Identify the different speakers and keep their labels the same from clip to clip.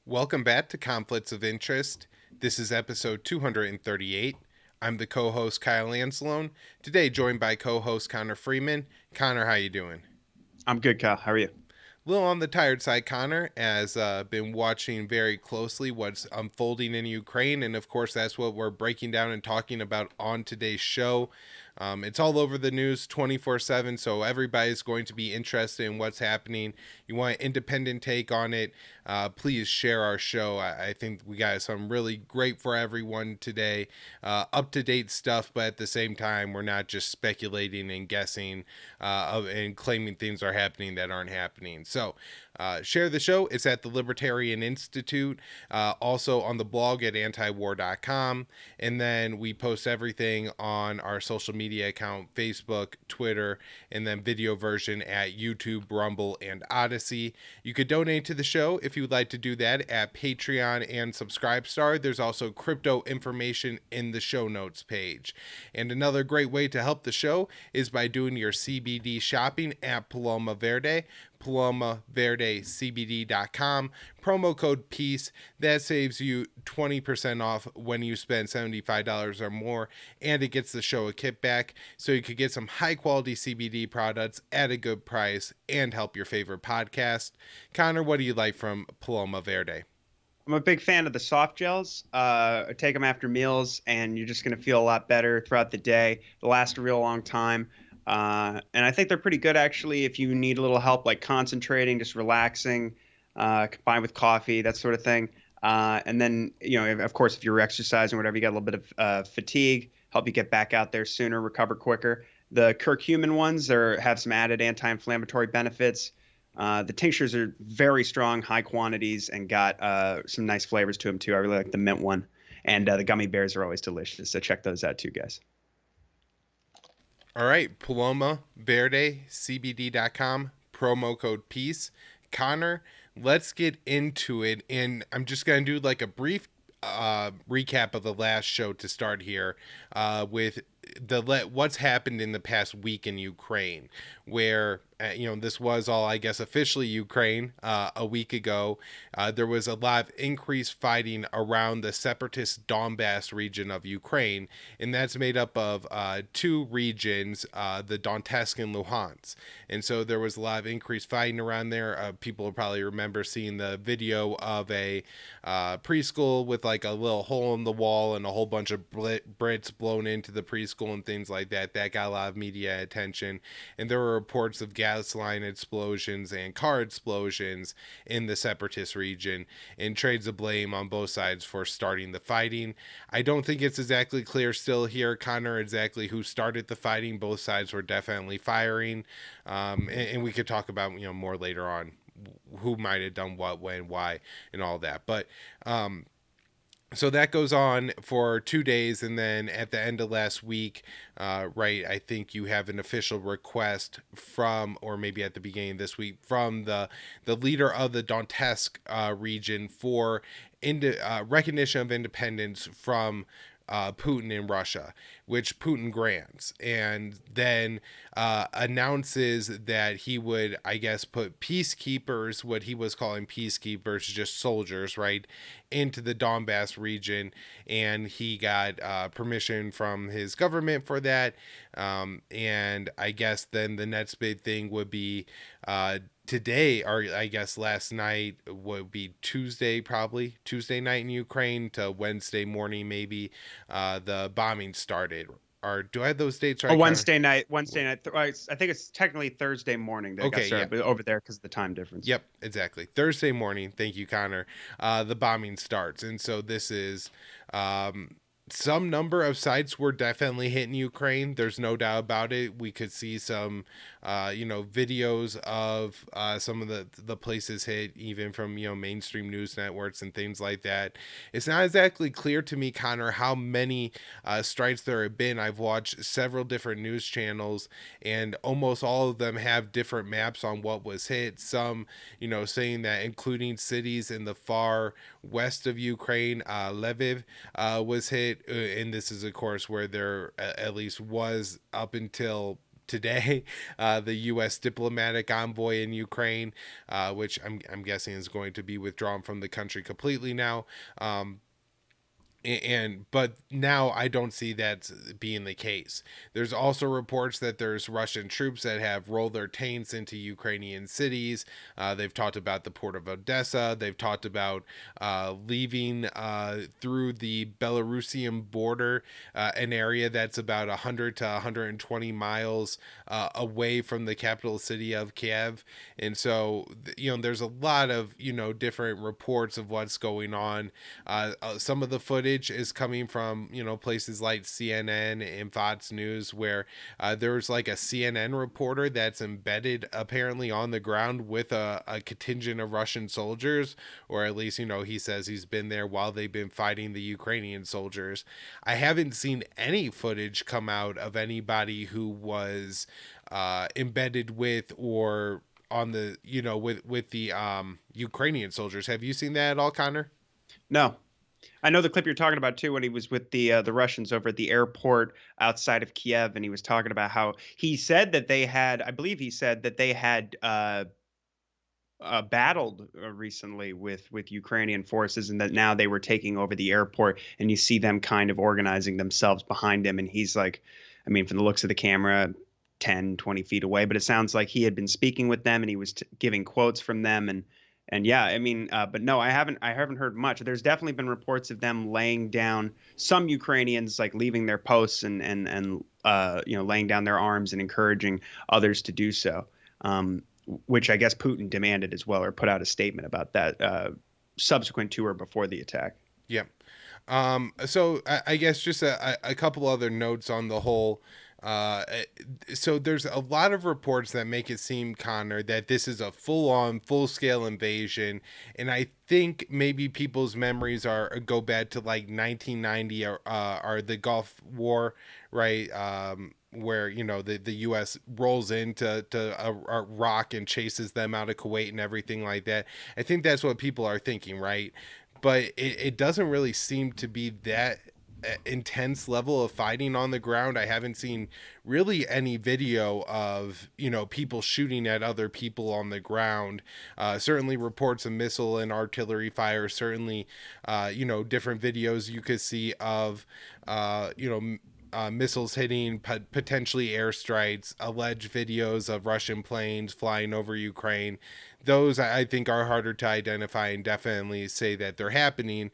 Speaker 1: Welcome back to Conflicts of Interest. This is episode 238. I'm the co-host Kyle Anzalone. Today joined by co-host Connor Freeman. Connor, how you doing?
Speaker 2: I'm good, Kyle. How are you?
Speaker 1: A little on the tired side, Connor, as been watching very closely what's unfolding in Ukraine, and of course that's what we're breaking down and talking about on today's show. It's all over the news 24/7, so everybody's going to be interested in what's happening. You want an independent take on it, please share our show. I think we got some really great for everyone today, up-to-date stuff, but at the same time, we're not just speculating and guessing and claiming things are happening that aren't happening. So share the show. It's at the Libertarian Institute, also on the blog at antiwar.com. And then we post everything on our social media account, Facebook, Twitter, and then video version at YouTube, Rumble, and Odysee. You could donate to the show if you would like to do that at Patreon and Subscribestar. There's also crypto information in the show notes page. And another great way to help the show is by doing your CBD shopping at Paloma Verde. PalomaVerdeCBD.com. Promo code PEACE. That saves you 20% off when you spend $75 or more, and it gets the show a kickback, so you could get some high quality CBD products at a good price and help your favorite podcast. Connor, what do you like from Paloma Verde?
Speaker 2: I'm a big fan of the soft gels. I take them after meals, and you're just going to feel a lot better throughout the day. They last a real long time. And I think they're pretty good, actually, if you need a little help, like concentrating, just relaxing, combined with coffee, that sort of thing. And then, of course, if you're exercising or whatever, you got a little bit of fatigue, help you get back out there sooner, recover quicker. The curcumin ones have some added anti-inflammatory benefits. The tinctures are very strong, high quantities, and got some nice flavors to them, too. I really like the mint one. And the gummy bears are always delicious, so check those out, too, guys.
Speaker 1: All right, Paloma Verde CBD.com, promo code PEACE. Connor, let's get into it. And I'm just going to do like a brief recap of the last show to start here with what's happened in the past week in Ukraine, where this was all, I guess, officially Ukraine a week ago. There was a lot of increased fighting around the separatist Donbass region of Ukraine, and that's made up of two regions, the Donetsk and Luhansk. And so there was a lot of increased fighting around there. People will probably remember seeing the video of a preschool with like a little hole in the wall and a whole bunch of Brits blown into the preschool and things like that. That got a lot of media attention. And there were reports of gas line explosions and car explosions in the separatist region, and trades of blame on both sides for starting the fighting. I don't think it's exactly clear still here, Connor, exactly who started the fighting. Both sides were definitely firing. And we could talk about, more later on who might have done what, when, why, and all that. But so that goes on for 2 days, and then at the end of last week, right, I think you have an official request from, or maybe at the beginning of this week, from the leader of the Donetsk region for recognition of independence from Putin in Russia, which Putin grants, and then announces that he would, I guess, put peacekeepers, what he was calling peacekeepers, just soldiers, right, into the Donbass region, and he got permission from his government for that. And I guess then the next big thing would be today, or I guess last night, would be Tuesday, probably Tuesday night in Ukraine to Wednesday morning, maybe the bombing started. Or do I have those dates
Speaker 2: Oh,
Speaker 1: right, Connor?
Speaker 2: Wednesday night. I think it's technically Thursday morning that it got
Speaker 1: Okay, yeah.
Speaker 2: started, but over there because of the time difference.
Speaker 1: Yep, exactly. Thursday morning. Thank you, Connor. The bombing starts, and so this is some number of sites were definitely hit in Ukraine. There's no doubt about it. We could see some, videos of some of the places hit, even from mainstream news networks and things like that. It's not exactly clear to me, Connor, how many strikes there have been. I've watched several different news channels, and almost all of them have different maps on what was hit. Some, saying that including cities in the far west of Ukraine, Lviv was hit, and this is of course where there at least was up until today, the U.S. diplomatic envoy in Ukraine, which I'm guessing is going to be withdrawn from the country completely now. But now I don't see that being the case. There's also reports that there's Russian troops that have rolled their tanks into Ukrainian cities. They've talked about the port of Odessa. They've talked about leaving through the Belarusian border, an area that's about 100 to 120 miles away from the capital city of Kiev. And so, there's a lot of, different reports of what's going on. Some of the footage is coming from places like CNN and Fox News, where there's like a CNN reporter that's embedded apparently on the ground with a contingent of Russian soldiers, or at least he says he's been there while they've been fighting the Ukrainian soldiers. I haven't seen any footage come out of anybody who was embedded with or on the with the Ukrainian soldiers. Have you seen that at all, Connor?
Speaker 2: No. I know the clip you're talking about too, when he was with the Russians over at the airport outside of Kiev, and he was talking about how he said that they had, I believe he said that they had battled recently with Ukrainian forces, and that now they were taking over the airport, and you see them kind of organizing themselves behind him, and he's like, I mean, from the looks of the camera, 10, 20 feet away, but it sounds like he had been speaking with them, and he was giving quotes from them, and yeah, I mean, but no, I haven't heard much. There's definitely been reports of them laying down, some Ukrainians like leaving their posts and laying down their arms and encouraging others to do so, which I guess Putin demanded as well, or put out a statement about that subsequent to or before the attack.
Speaker 1: Yeah. So I guess just a couple other notes on the whole. So there's a lot of reports that make it seem, Connor, that this is a full-on, full-scale invasion, and I think maybe people's memories go back to like 1990 or the Gulf War, right? Where the U.S. rolls into Iraq and chases them out of Kuwait and everything like that. I think that's what people are thinking, right? But it doesn't really seem to be that intense level of fighting on the ground. I haven't seen really any video of people shooting at other people on the ground. Certainly reports of missile and artillery fire. Certainly, different videos you could see of missiles hitting potentially airstrikes, alleged videos of Russian planes flying over Ukraine. Those I think are harder to identify and definitely say that they're happening.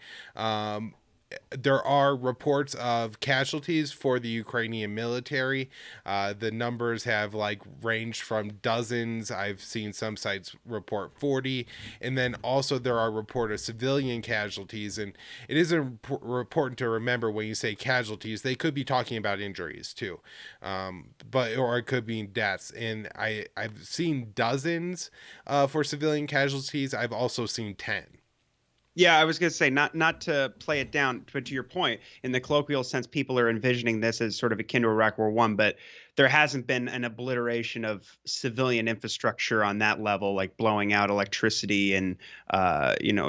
Speaker 1: There are reports of casualties for the Ukrainian military. The numbers have like ranged from dozens. I've seen some sites report 40. And then also there are report of civilian casualties. And it is important to remember when you say casualties, they could be talking about injuries too. Or it could be deaths. And I've seen dozens for civilian casualties. I've also seen 10.
Speaker 2: Yeah, I was going to say, not to play it down, but to your point, in the colloquial sense, people are envisioning this as sort of akin to Iraq War One, but there hasn't been an obliteration of civilian infrastructure on that level, like blowing out electricity and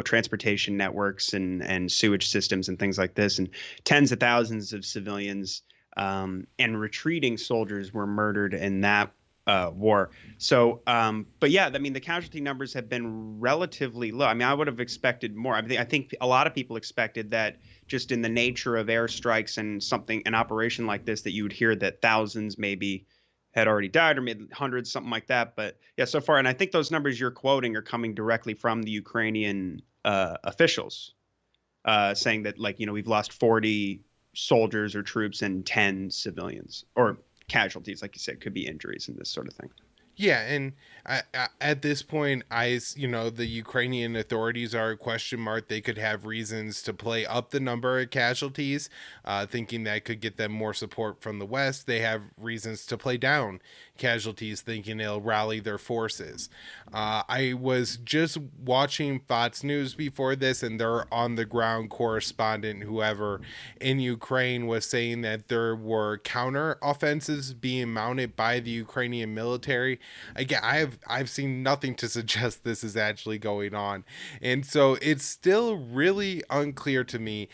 Speaker 2: transportation networks and sewage systems and things like this, and tens of thousands of civilians and retreating soldiers were murdered in that war. So, but yeah, I mean, the casualty numbers have been relatively low. I mean, I would have expected more. I think a lot of people expected that just in the nature of airstrikes and an operation like this, that you would hear that thousands maybe had already died, or maybe hundreds, something like that. But yeah, so far, and I think those numbers you're quoting are coming directly from the Ukrainian officials, saying that, like, we've lost 40 soldiers or troops and 10 civilians, or casualties, like you said, could be injuries and this sort of thing.
Speaker 1: Yeah, and at this point, the Ukrainian authorities are a question mark. They could have reasons to play up the number of casualties, thinking that could get them more support from the West. They have reasons to play down casualties, thinking it'll rally their forces. I was just watching Fox News before this, and their on the ground correspondent, whoever in Ukraine, was saying that there were counter offensives being mounted by the Ukrainian military. Again, I've seen nothing to suggest this is actually going on, and so it's still really unclear to me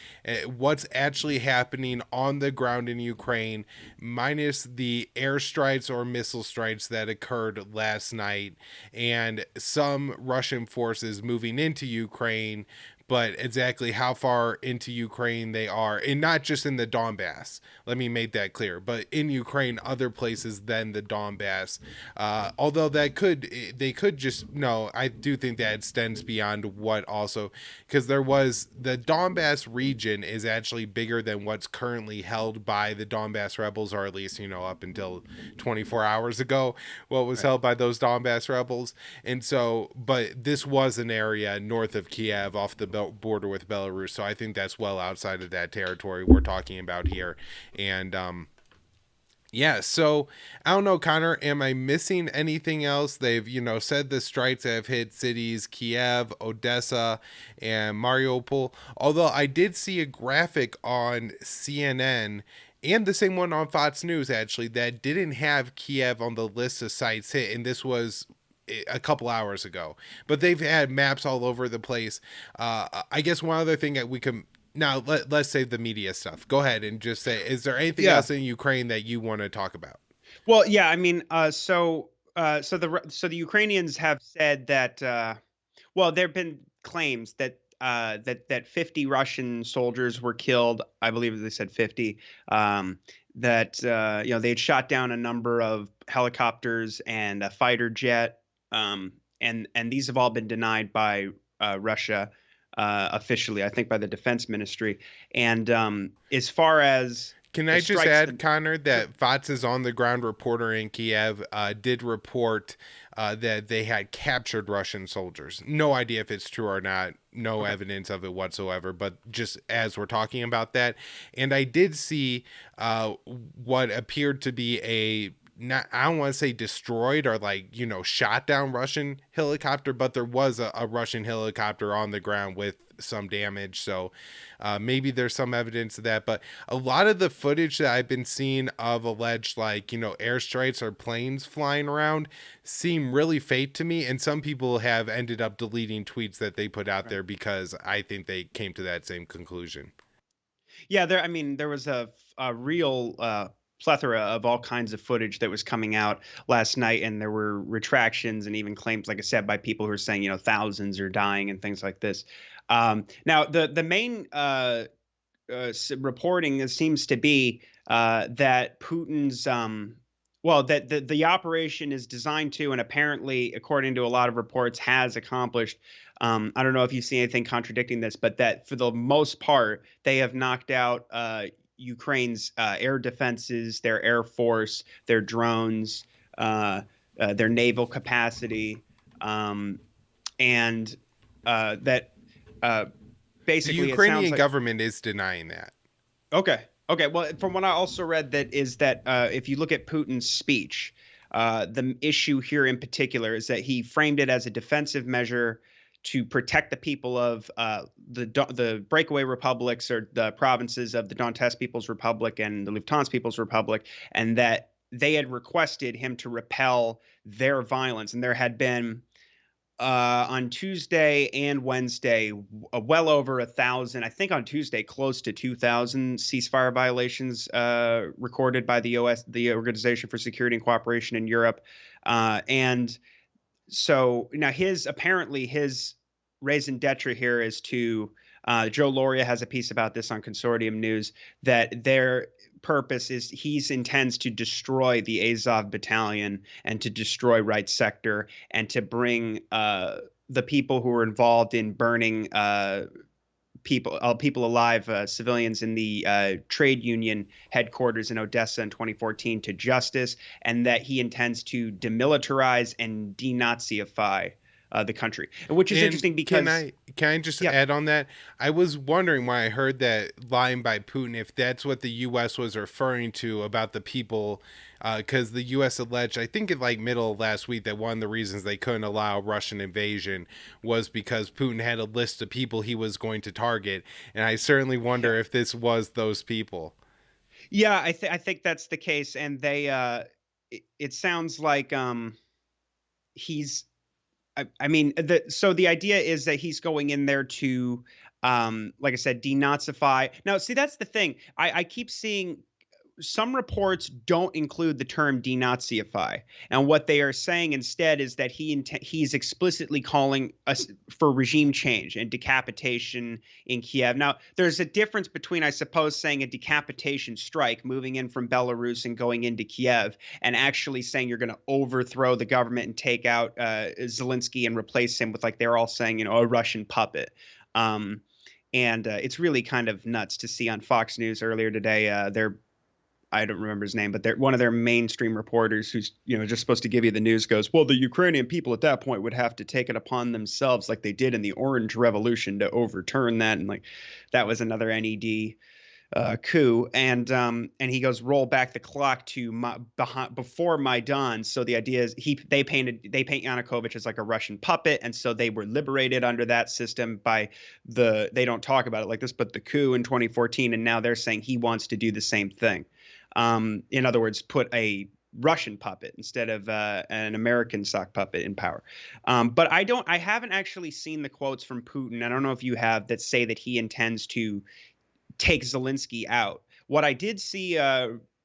Speaker 1: what's actually happening on the ground in Ukraine, minus the airstrikes or missile strikes that occurred last night, and some Russian forces moving into Ukraine, but exactly how far into Ukraine they are, and not just in the Donbass. Let me make that clear, but in Ukraine, other places than the Donbass. Although they could just no, I do think that extends beyond what also, because there was the Donbass region is actually bigger than what's currently held by the Donbass rebels, or at least up until 24 hours ago, what was held by those Donbass rebels. And so, but this was an area north of Kiev off the border with Belarus. So I think that's well outside of that territory we're talking about here. And, yeah, so I don't know, Connor, am I missing anything else? They've, said the strikes have hit cities Kiev, Odessa, and Mariupol. Although I did see a graphic on CNN and the same one on Fox News, actually, that didn't have Kiev on the list of sites hit. And this was a couple hours ago, but they've had maps all over the place. I guess one other thing that we can now let's save the media stuff. Go ahead and just say, is there anything else in Ukraine that you want to talk about?
Speaker 2: Well, yeah, I mean, so the Ukrainians have said that well, there've been claims that that 50 Russian soldiers were killed. I believe they said 50. That they had shot down a number of helicopters and a fighter jet. And these have all been denied by Russia officially, I think, by the Defense Ministry. And as far as
Speaker 1: can I just add, Connor, that Fox's on the ground reporter in Kiev did report that they had captured Russian soldiers. No idea if it's true or not. No evidence of it whatsoever, but just as we're talking about that. And I did see what appeared to be I don't want to say destroyed or shot down Russian helicopter, but there was a Russian helicopter on the ground with some damage. So maybe there's some evidence of that. But a lot of the footage that I've been seeing of alleged airstrikes or planes flying around seem really fake to me. And some people have ended up deleting tweets that they put out there because I think they came to that same conclusion.
Speaker 2: Yeah, there was a real plethora of all kinds of footage that was coming out last night, and there were retractions and even claims, like I said, by people who are saying thousands are dying and things like this. Now, the main reporting seems to be that Putin's that the operation is designed to, and apparently, according to a lot of reports, has accomplished. I don't know if you see anything contradicting this, but that for the most part, they have knocked out Ukraine's air defenses, their air force, their drones, their naval capacity, and that basically
Speaker 1: the Ukrainian government is denying that.
Speaker 2: Okay. Well, from what I also read, that if you look at Putin's speech, the issue here in particular is that he framed it as a defensive measure to protect the people of the breakaway republics or the provinces of the Donetsk People's Republic and the Lufthansa People's Republic, and that they had requested him to repel their violence. And there had been on Tuesday and Wednesday well over 1,000, I think on Tuesday close to 2,000 ceasefire violations recorded by the Organization for Security and Cooperation in Europe. And so now his raison d'etre here is to Joe Loria has a piece about this on Consortium News, that their purpose is he intends to destroy the Azov battalion and to destroy Right Sector and to bring the people who were involved in burning people alive, civilians in the trade union headquarters in Odessa in 2014 to justice, and that he intends to demilitarize and denazify the country, which is interesting because
Speaker 1: can I just add on that? I was wondering when I heard that line by Putin if that's what the U.S. was referring to about the people because the U.S. alleged, I think in like middle of last week, that one of the reasons they couldn't allow Russian invasion was because Putin had a list of people he was going to target, and I certainly wonder
Speaker 2: Yeah.
Speaker 1: if this was those people.
Speaker 2: Yeah, I think that's the case, and it sounds like he's I mean, the idea is that he's going in there to, like I said, denazify. Now, see, that's the thing. I keep seeing some reports don't include the term denazify, and what they are saying instead is that he's explicitly calling us for regime change and decapitation in Kiev. Now, there's a difference between, I suppose, saying a decapitation strike, moving in from Belarus and going into Kiev, and actually saying you're going to overthrow the government and take out Zelensky and replace him with, like they're all saying, a Russian puppet. And it's really kind of nuts to see on Fox News earlier today. I don't remember his name, but one of their mainstream reporters who's just supposed to give you the news goes, well, the Ukrainian people at that point would have to take it upon themselves like they did in the Orange Revolution to overturn that, and like that was another NED coup, and he goes, roll back the clock to before Maidan. So the idea is they paint Yanukovych as like a Russian puppet, and so they were liberated under that system by they don't talk about it like this, but the coup in 2014, and now they're saying he wants to do the same thing. In other words, put a Russian puppet instead of an American sock puppet in power. But I haven't actually seen the quotes from Putin. I don't know if you have, that say that he intends to take Zelensky out. What I did see,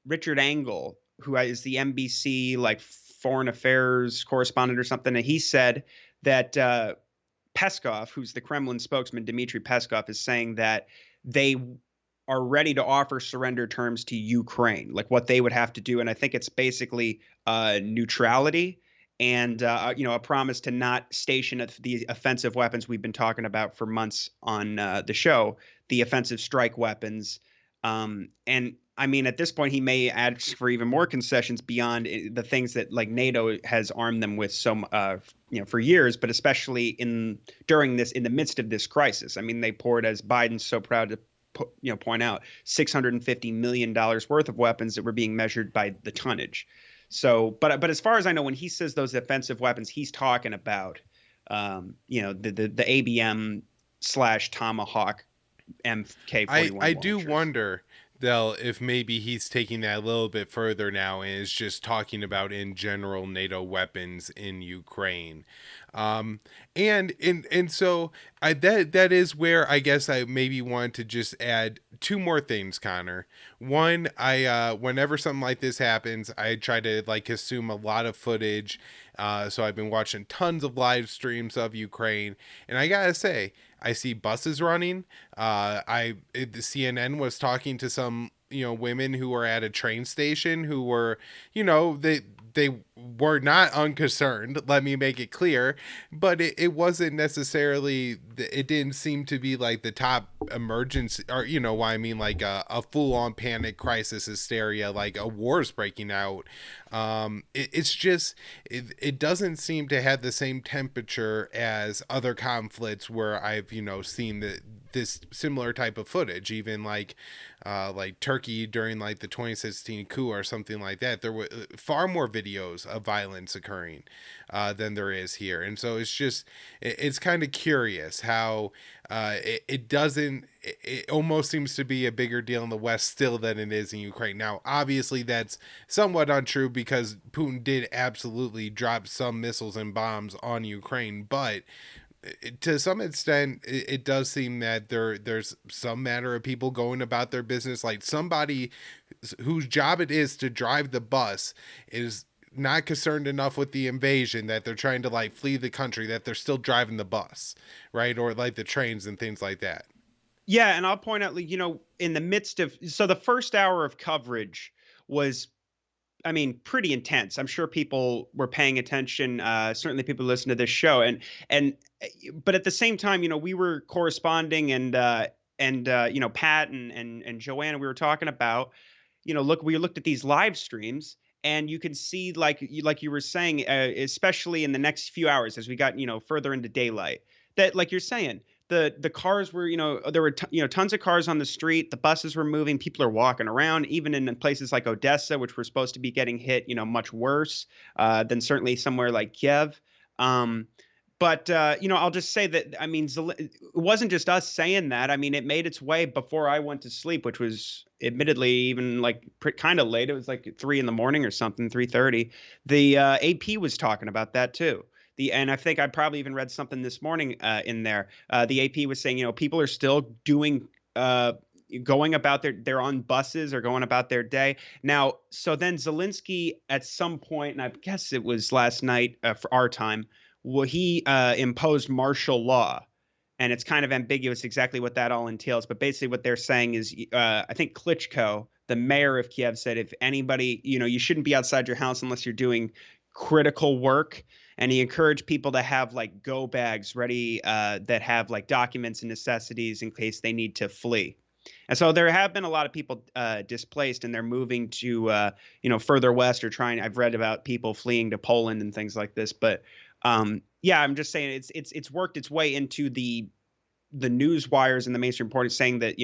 Speaker 2: Richard Engel, who is the NBC like foreign affairs correspondent or something, and he said that Peskov, who's the Kremlin spokesman, Dmitry Peskov, is saying that they are ready to offer surrender terms to Ukraine, like what they would have to do. And I think it's basically neutrality and a promise to not station the offensive weapons we've been talking about for months on the show, the offensive strike weapons. And I mean, at this point, he may ask for even more concessions beyond the things that like NATO has armed them with for years, but especially in the midst of this crisis. I mean, they poured, as Biden's so proud to point out, $650 million worth of weapons that were being measured by the tonnage. So, but as far as I know, when he says those offensive weapons, he's talking about, the ABM / Tomahawk MK41
Speaker 1: I do
Speaker 2: launchers.
Speaker 1: wonder though if maybe he's taking that a little bit further now and is just talking about in general NATO weapons in Ukraine. Um, and so that is where I guess I maybe want to just add two more things, Connor. One, I whenever something like this happens, I try to like assume a lot of footage. So I've been watching tons of live streams of Ukraine, and I gotta say, I see buses running. The CNN was talking to some women who were at a train station who were they were not unconcerned. Let me make it clear, but it wasn't necessarily. It didn't seem to be like the top emergency, or what I mean, like a full on panic crisis hysteria, like a war's breaking out. It's just it doesn't seem to have the same temperature as other conflicts where I've seen this similar type of footage, even like Turkey during like the 2016 coup or something like that. There were far more videos of violence occurring than there is here, and so it's kind of curious how it doesn't. It almost seems to be a bigger deal in the West still than it is in Ukraine. Now, obviously, that's somewhat untrue because Putin did absolutely drop some missiles and bombs on Ukraine, but to some extent it does seem that there's some matter of people going about their business, like somebody whose job it is to drive the bus is not concerned enough with the invasion that they're trying to like flee the country, that they're still driving the bus, right, or like the trains and things like that.
Speaker 2: Yeah, and I'll point out, like, in the midst of, so the first hour of coverage was, I mean, pretty intense. I'm sure people were paying attention. Certainly, people listen to this show, but at the same time, we were corresponding, and Pat and Joanna, we were talking about, we looked at these live streams, and you can see, like you were saying, especially in the next few hours as we got further into daylight, that, like you're saying, the cars were, there were tons of cars on the street. The buses were moving. People are walking around, even in places like Odessa, which were supposed to be getting hit, much worse than certainly somewhere like Kiev. Um, but I'll just say that, I mean, it wasn't just us saying that. I mean, it made its way before I went to sleep, which was admittedly even like kind of late. It was like 3 in the morning or something, 3:30. The AP was talking about that too. And I think I probably even read something this morning in there. The AP was saying, people are still doing going about they're on buses or going about their day. Now, so then Zelensky at some point, and I guess it was last night for our time, well, he imposed martial law. And it's kind of ambiguous exactly what that all entails. But basically what they're saying is, I think Klitschko, the mayor of Kiev, said if anybody, you shouldn't be outside your house unless you're doing critical work. And he encouraged people to have like go bags ready that have like documents and necessities in case they need to flee. And so there have been a lot of people displaced, and they're moving to further west or trying. I've read about people fleeing to Poland and things like this. But yeah, I'm just saying it's worked its way into the news wires and the mainstream reporting, saying that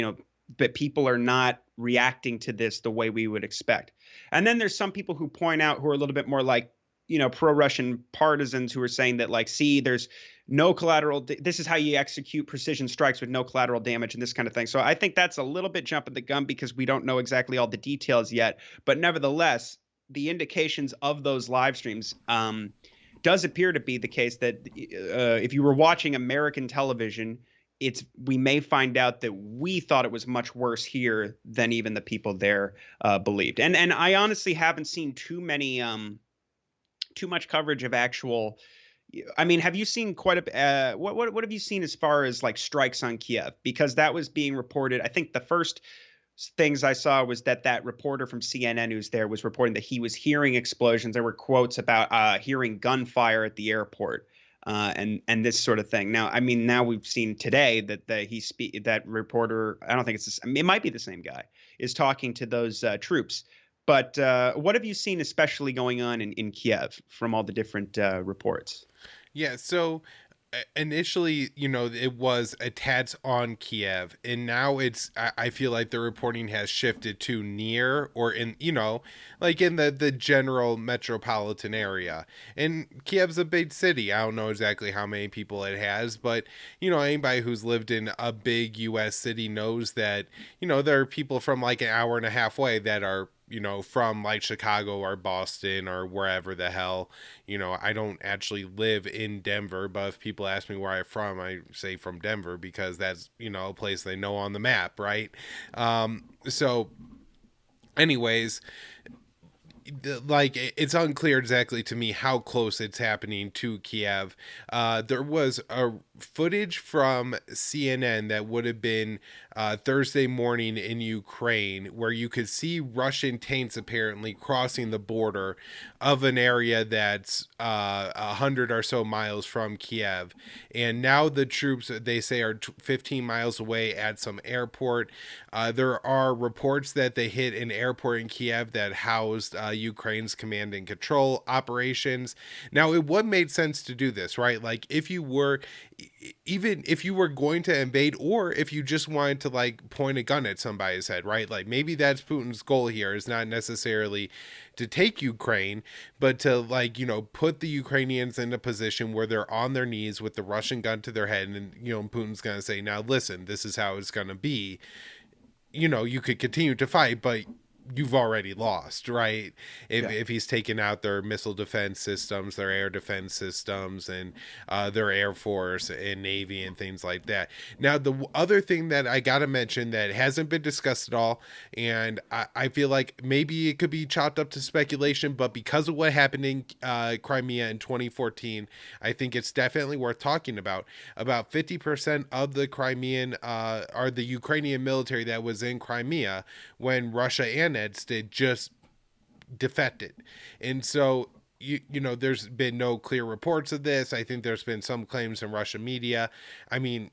Speaker 2: that people are not reacting to this the way we would expect. And then there's some people who point out, who are a little bit more like pro-Russian partisans, who are saying that, like, see, there's no collateral. This is how you execute precision strikes with no collateral damage and this kind of thing. So I think that's a little bit jumping the gun because we don't know exactly all the details yet. But nevertheless, the indications of those live streams does appear to be the case that if you were watching American television, we may find out that we thought it was much worse here than even the people there believed. And I honestly haven't seen too much coverage of actual. I mean, have you seen quite a what have you seen as far as like strikes on Kiev? Because that was being reported. I think the first things I saw was that reporter from CNN who's there was reporting that he was hearing explosions. There were quotes about hearing gunfire at the airport. And this sort of thing. Now, I mean, now we've seen today that that reporter, I don't think it might be the same guy, is talking to those troops. But what have you seen especially going on in Kiev from all the different reports?
Speaker 1: Yeah, so initially, it was attacks on Kiev, and now I feel like the reporting has shifted to near, or in, like in the general metropolitan area. And Kiev's a big city. I don't know exactly how many people it has, but, anybody who's lived in a big U.S. city knows that, there are people from like an hour and a half away that are, from like Chicago or Boston or wherever the hell. I don't actually live in Denver, but if people ask me where I'm from, I say from Denver because that's, a place they know on the map, right? So anyways, like, it's unclear exactly to me how close it's happening to Kiev. There was a footage from CNN that would have been Thursday morning in Ukraine, where you could see Russian tanks apparently crossing the border of an area that's 100 or so miles from Kiev. And now the troops, they say, are 15 miles away at some airport. There are reports that they hit an airport in Kiev that housed Ukraine's command and control operations. Now, it would make sense to do this, right? Like, even if you were going to invade, or if you just wanted to like point a gun at somebody's head, right? Like, maybe that's Putin's goal here, is not necessarily to take Ukraine, but to, like, put the Ukrainians in a position where they're on their knees with the Russian gun to their head. And, Putin's going to say, now listen, this is how it's going to be. You could continue to fight, but you've already lost, right? If he's taken out their missile defense systems, their air defense systems, and their Air Force and Navy and things like that. Now, the other thing that I gotta mention that hasn't been discussed at all, and I feel like maybe it could be chopped up to speculation, but because of what happened in Crimea in 2014, I think it's definitely worth talking about. About 50% of the Crimean or the Ukrainian military that was in Crimea when Russia annexed it just defected. And so there's been no clear reports of this. I think there's been some claims in Russian media. I mean,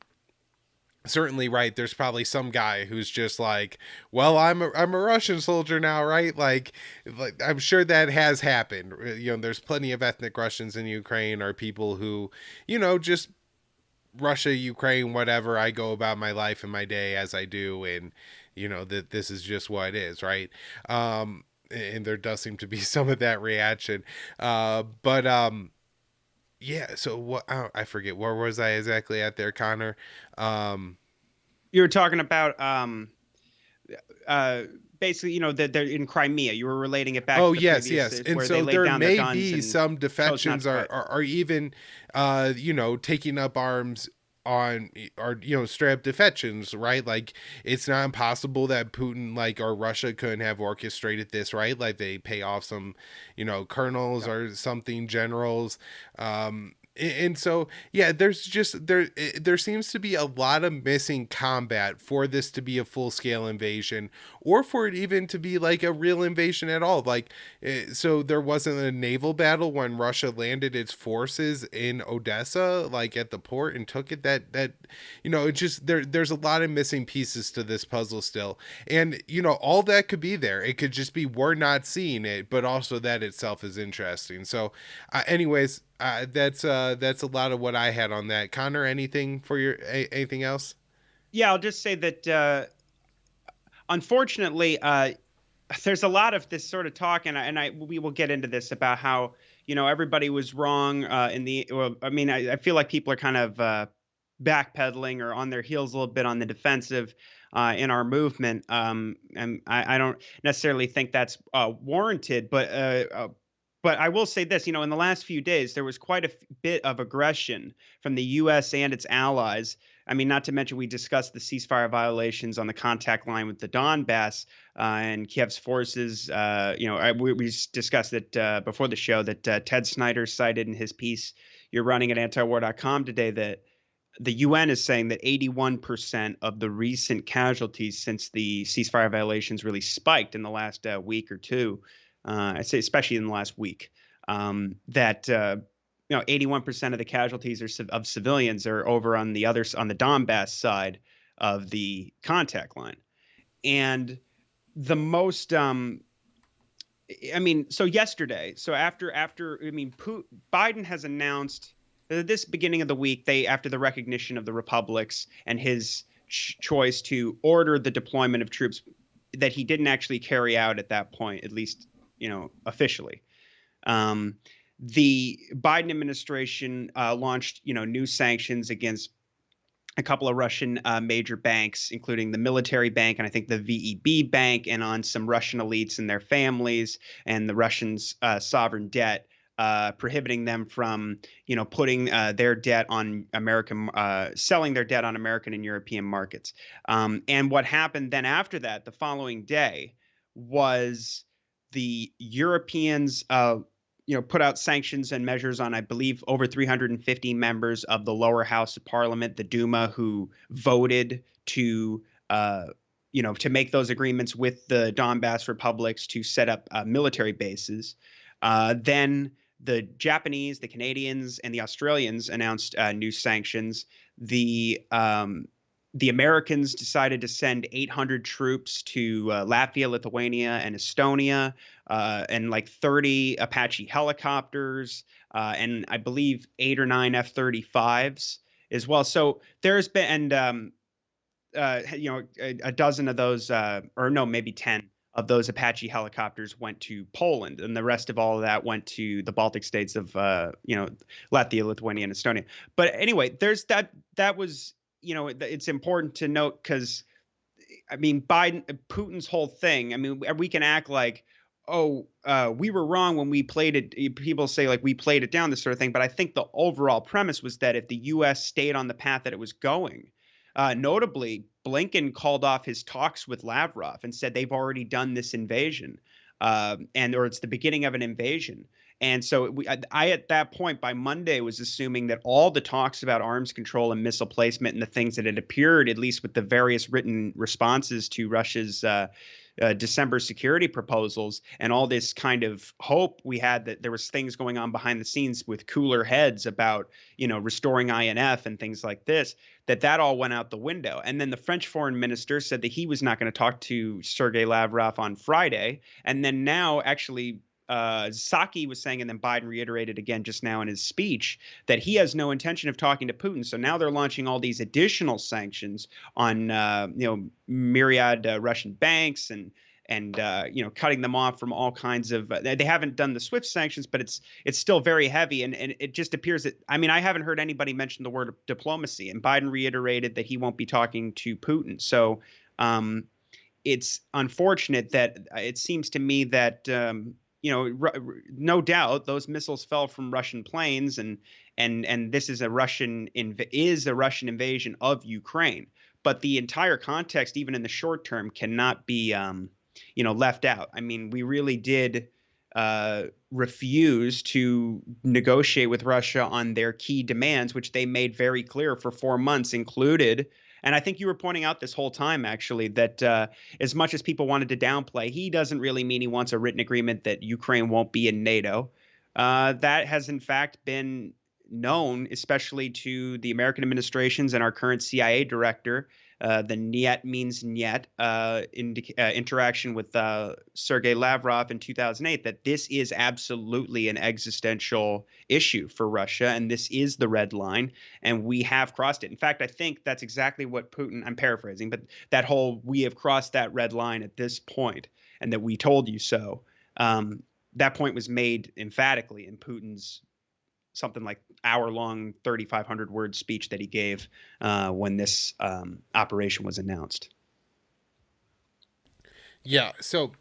Speaker 1: certainly, right, there's probably some guy who's just like, well, I'm a Russian soldier now, right? Like I'm sure that has happened. There's plenty of ethnic Russians in Ukraine, or people who, just Russia, Ukraine, whatever, I go about my life and my day as I do, and that this is just what it is, right? And there does seem to be some of that reaction, but yeah. So what? I forget where was I exactly at there, Connor. Um,
Speaker 2: You were talking about uh, basically, that they're in Crimea. You were relating it back
Speaker 1: Oh
Speaker 2: to the
Speaker 1: yes,
Speaker 2: previous,
Speaker 1: yes. And
Speaker 2: where they
Speaker 1: so
Speaker 2: laid
Speaker 1: there
Speaker 2: down their
Speaker 1: may
Speaker 2: guns
Speaker 1: be
Speaker 2: and
Speaker 1: some
Speaker 2: chose not
Speaker 1: defections
Speaker 2: to fight.
Speaker 1: are even taking up arms on or straight up defections, right? Like it's not impossible that Putin like or Russia couldn't have orchestrated this, right? Like they pay off some, colonels
Speaker 2: Yep.
Speaker 1: or something, generals. And so yeah, there's just there seems to be a lot of missing combat for this to be a full scale invasion, or for it even to be like a real invasion at all. Like so there wasn't a naval battle when Russia landed its forces in Odessa, like at the port, and took it. That it just there's a lot of missing pieces to this puzzle still, and all that could be there. It could just be we're not seeing it, but also that itself is interesting. So, anyways, that's a lot of what I had on that. Connor, anything for anything else?
Speaker 2: Yeah, I'll just say that unfortunately, there's a lot of this sort of talk, and we will get into this about how everybody was wrong in the. Well, I mean, I feel like people are kind of backpedaling or on their heels a little bit on the defensive in our movement, and I don't necessarily think that's warranted, but I will say this, in the last few days, there was quite a bit of aggression from the U.S. and its allies. I mean, not to mention we discussed the ceasefire violations on the contact line with the Donbass and Kiev's forces. We discussed it before the show that Ted Snyder cited in his piece you're running at antiwar.com today that the UN is saying that 81% of the recent casualties since the ceasefire violations really spiked in the last week or two, I'd say especially in the last week, that 81% of the casualties of civilians are over on the Donbass side of the contact line, and the most I mean, so yesterday, so after I mean, Biden has announced this beginning of the week, they after the recognition of the republics and his choice to order the deployment of troops that he didn't actually carry out at that point, at least officially. Um, the Biden administration launched new sanctions against a couple of Russian major banks, including the military bank and I think the VEB bank, and on some Russian elites and their families and the Russians' sovereign debt, prohibiting them from, putting their debt on American, selling their debt on American and European markets. And what happened then after that, the following day, was the Europeans put out sanctions and measures on, I believe, over 350 members of the lower house of parliament, the Duma, who voted to, to make those agreements with the Donbass republics to set up military bases. Then the Japanese, the Canadians, and the Australians announced new sanctions. The Americans decided to send 800 troops to Latvia, Lithuania, and Estonia, and like 30 Apache helicopters, and I believe 8 or 9 F-35s as well. So there's been, and a dozen of those, or no, maybe 10 of those Apache helicopters went to Poland, and the rest of all of that went to the Baltic states of, Latvia, Lithuania, and Estonia. But anyway, there's that. That was, it's important to note because, I mean, Putin's whole thing. I mean, we can act like, oh, we were wrong when we played it. People say like we played it down, this sort of thing. But I think the overall premise was that if the U.S. stayed on the path that it was going, notably, Blinken called off his talks with Lavrov and said they've already done this invasion, or it's the beginning of an invasion. And so I at that point by Monday was assuming that all the talks about arms control and missile placement and the things that had appeared, at least with the various written responses to Russia's December security proposals and all this kind of hope we had that there was things going on behind the scenes with cooler heads about, restoring INF and things like this, that all went out the window. And then the French foreign minister said that he was not going to talk to Sergei Lavrov on Friday. And then now actually Psaki was saying, and then Biden reiterated again just now in his speech, that he has no intention of talking to Putin. So now they're launching all these additional sanctions on myriad Russian banks and cutting them off from all kinds of. They haven't done the SWIIFT sanctions, but it's still very heavy, and it just appears that, I mean, I haven't heard anybody mention the word diplomacy, and Biden reiterated that he won't be talking to Putin. So it's unfortunate that it seems to me that no doubt those missiles fell from Russian planes, and this is a Russian invasion of Ukraine. But the entire context, even in the short term, cannot be left out. I mean, we really did refuse to negotiate with Russia on their key demands, which they made very clear for 4 months, included. And I think you were pointing out this whole time, actually, that as much as people wanted to downplay, he doesn't really mean he wants a written agreement that Ukraine won't be in NATO. That has, in fact, been known, especially to the American administrations and our current CIA director. The "niet" means "niet" interaction with Sergei Lavrov in 2008, that this is absolutely an existential issue for Russia, and this is the red line, and we have crossed it. In fact, I think that's exactly what Putin, I'm paraphrasing, but that whole "we have crossed that red line at this point, and that we told you so," that point was made emphatically in Putin's something like hour-long 3,500 word speech that he gave when this operation was announced.
Speaker 1: Yeah, so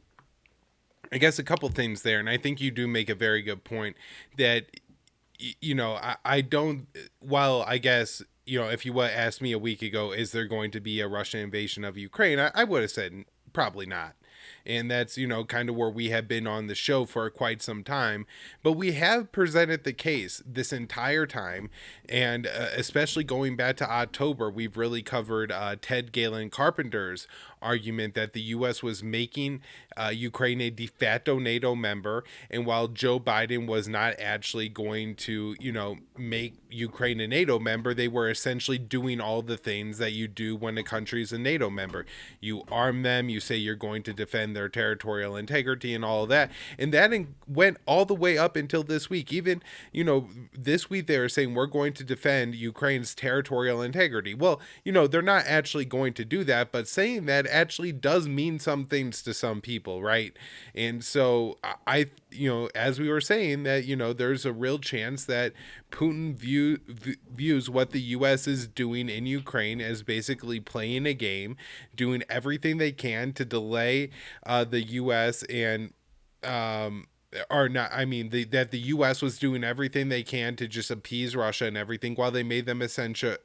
Speaker 1: I guess a couple things there, and I think you do make a very good point that I don't, while I guess if you would ask me a week ago, is there going to be a Russian invasion of Ukraine, I would have said probably not. And that's, kind of where we have been on the show for quite some time. But we have presented the case this entire time. And especially going back to October, we've really covered Ted Galen Carpenter's argument that the U.S. was making Ukraine a de facto NATO member. And while Joe Biden was not actually going to, make Ukraine a NATO member, they were essentially doing all the things that you do when a country is a NATO member. You arm them, you say you're going to defend their territorial integrity and all of that. And that went all the way up until this week. Even, this week they were saying we're going to defend Ukraine's territorial integrity. Well, they're not actually going to do that, but saying that actually does mean some things to some people, right? And so as we were saying, that, there's a real chance that Putin views what the U.S. is doing in Ukraine as basically playing a game, doing everything they can to delay the U.S. and or not, I mean, that the U.S. was doing everything they can to just appease Russia and everything while they made them essential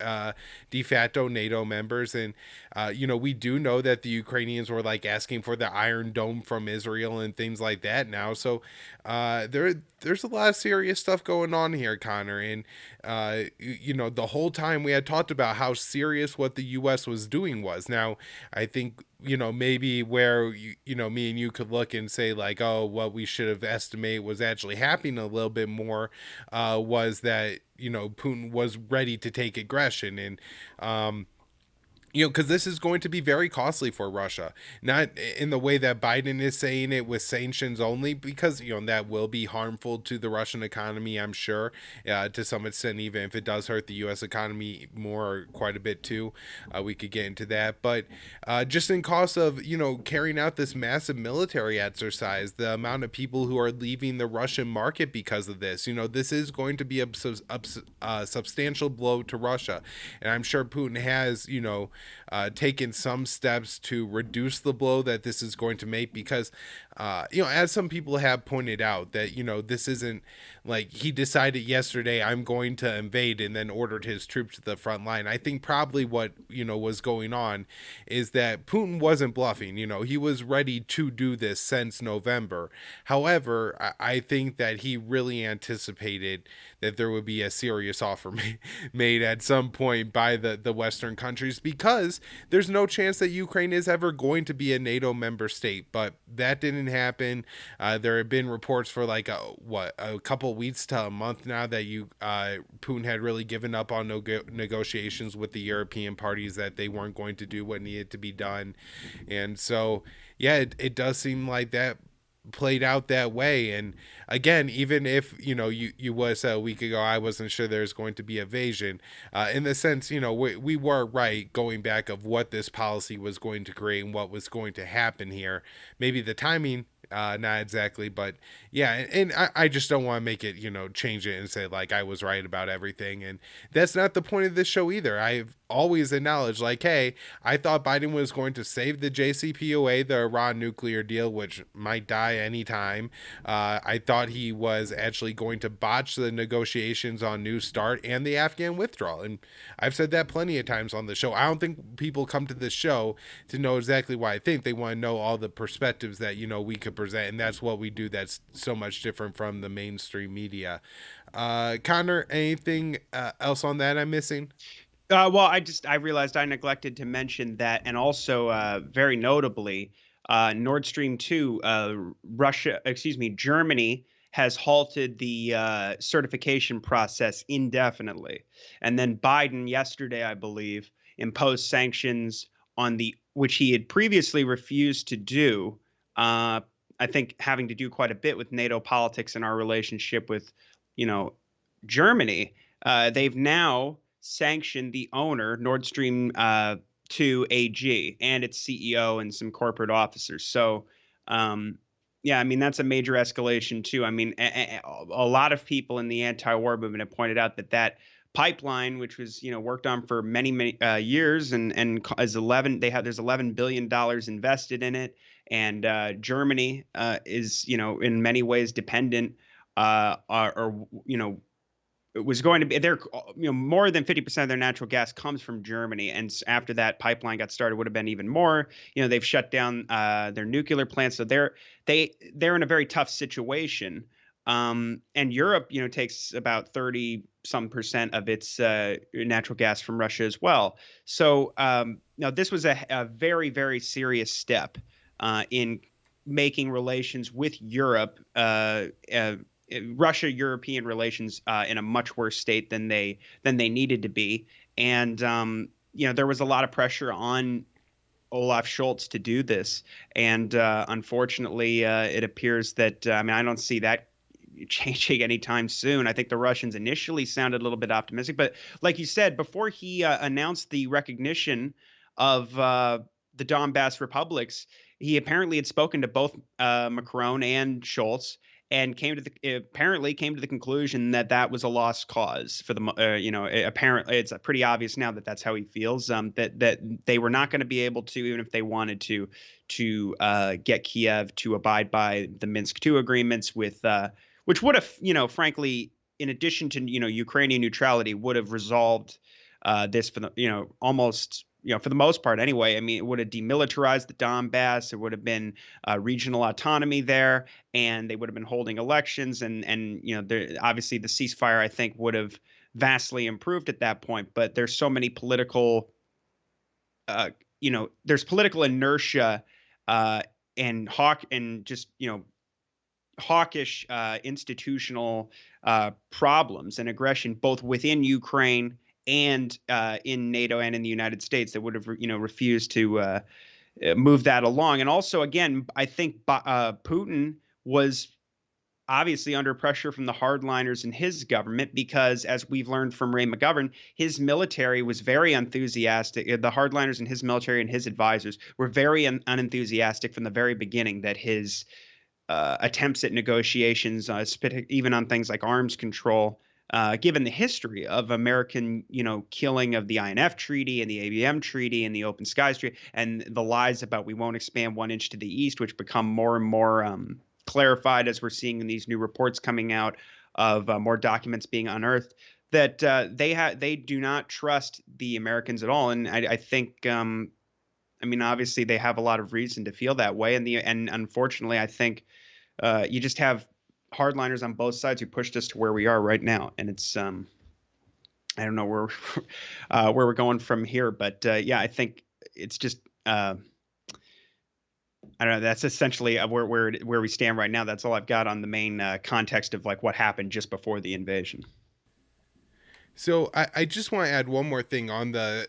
Speaker 1: de facto NATO members. And, we do know that the Ukrainians were like asking for the Iron Dome from Israel and things like that now. So there's a lot of serious stuff going on here, Connor. And, the whole time we had talked about how serious what the U.S. was doing was. Now, I think, maybe where, me and you could look and say like, oh, what we should have estimated was actually happening a little bit more was that, Putin was ready to take aggression. And, because this is going to be very costly for Russia, not in the way that Biden is saying it with sanctions only, because, that will be harmful to the Russian economy, I'm sure, to some extent, even if it does hurt the U.S. economy more, quite a bit too. We could get into that. But just in cost of, carrying out this massive military exercise, the amount of people who are leaving the Russian market because of this, this is going to be a substantial blow to Russia. And I'm sure Putin has, taken some steps to reduce the blow that this is going to make, because as some people have pointed out, that this isn't like he decided yesterday I'm going to invade and then ordered his troops to the front line. I think probably what was going on is that Putin wasn't bluffing. He was ready to do this since November. However, I think that he really anticipated that there would be a serious offer made at some point by the Western countries, because there's no chance that Ukraine is ever going to be a NATO member state. But that didn't happen. There have been reports for like a couple weeks to a month now that Putin had really given up on negotiations with the European parties, that they weren't going to do what needed to be done. And so, yeah, it does seem like that played out that way. And again, even if you was a week ago, I wasn't sure there's going to be evasion. In the sense, we were right going back of what this policy was going to create and what was going to happen here. Maybe the timing, not exactly, but yeah. And I just don't want to make it, change it and say like I was right about everything. And that's not the point of this show either. I've always acknowledged like, hey, I thought Biden was going to save the JCPOA, the Iran nuclear deal, which might die anytime. I thought he was actually going to botch the negotiations on New START and the Afghan withdrawal. And I've said that plenty of times on the show. I don't think people come to this show to know exactly why I think. They want to know all the perspectives that, we could present. And that's what we do that's so much different from the mainstream media. Connor, anything else on that I'm missing?
Speaker 2: Well, I realized I neglected to mention that, and also very notably, Nord Stream 2, Germany has halted the certification process indefinitely. And then Biden yesterday, I believe, imposed sanctions on which he had previously refused to do. I think having to do quite a bit with NATO politics and our relationship with, you know, Germany. They've now sanctioned the owner, Nord Stream 2 AG, and its CEO and some corporate officers. So, yeah, I mean, that's a major escalation, too. I mean, a lot of people in the anti-war movement have pointed out that pipeline, which was worked on for many years, and as 11, there's $11 billion invested in it, and Germany is in many ways dependent, or it was going to be there. More than 50% of their natural gas comes from Germany, and after that pipeline got started, would have been even more. They've shut down their nuclear plants, so they're in a very tough situation. And Europe, takes about 30-some% of its natural gas from Russia as well. So now this was a very, very serious step in making relations with Europe, Russia-European relations, in a much worse state than they needed to be. And there was a lot of pressure on Olaf Scholz to do this, and unfortunately, it appears that I don't see that changing anytime soon. I think the Russians initially sounded a little bit optimistic, but like you said, before he announced the recognition of the Donbass republics, he apparently had spoken to both Macron and Scholz, and apparently came to the conclusion that was a lost cause for the apparently it's pretty obvious now that that's how he feels, that they were not going to be able to, even if they wanted to get Kiev to abide by the Minsk II agreements, with which would have, frankly, in addition to Ukrainian neutrality, would have resolved this for the almost, for the most part anyway. I mean, it would have demilitarized the Donbass. There would have been regional autonomy there, and they would have been holding elections. And obviously the ceasefire, I think, would have vastly improved at that point. But there's so many political, there's political inertia and just hawkish institutional problems and aggression, both within Ukraine and in NATO and in the United States, that would have refused to move that along. And also, again, I think Putin was obviously under pressure from the hardliners in his government, because, as we've learned from Ray McGovern, his military was very enthusiastic. The hardliners in his military and his advisors were very unenthusiastic from the very beginning that his attempts at negotiations, even on things like arms control, given the history of American, killing of the INF Treaty and the ABM Treaty and the Open Skies Treaty, and the lies about we won't expand 1 inch to the east, which become more and more clarified as we're seeing in these new reports coming out of more documents being unearthed, that they do not trust the Americans at all. And I think, obviously they have a lot of reason to feel that way. And unfortunately, I think you just have hardliners on both sides who pushed us to where we are right now. And it's, I don't know where we're going from here, but yeah, I think it's just, I don't know. That's essentially where we stand right now. That's all I've got on the main context of like what happened just before the invasion.
Speaker 1: So I just want to add one more thing on the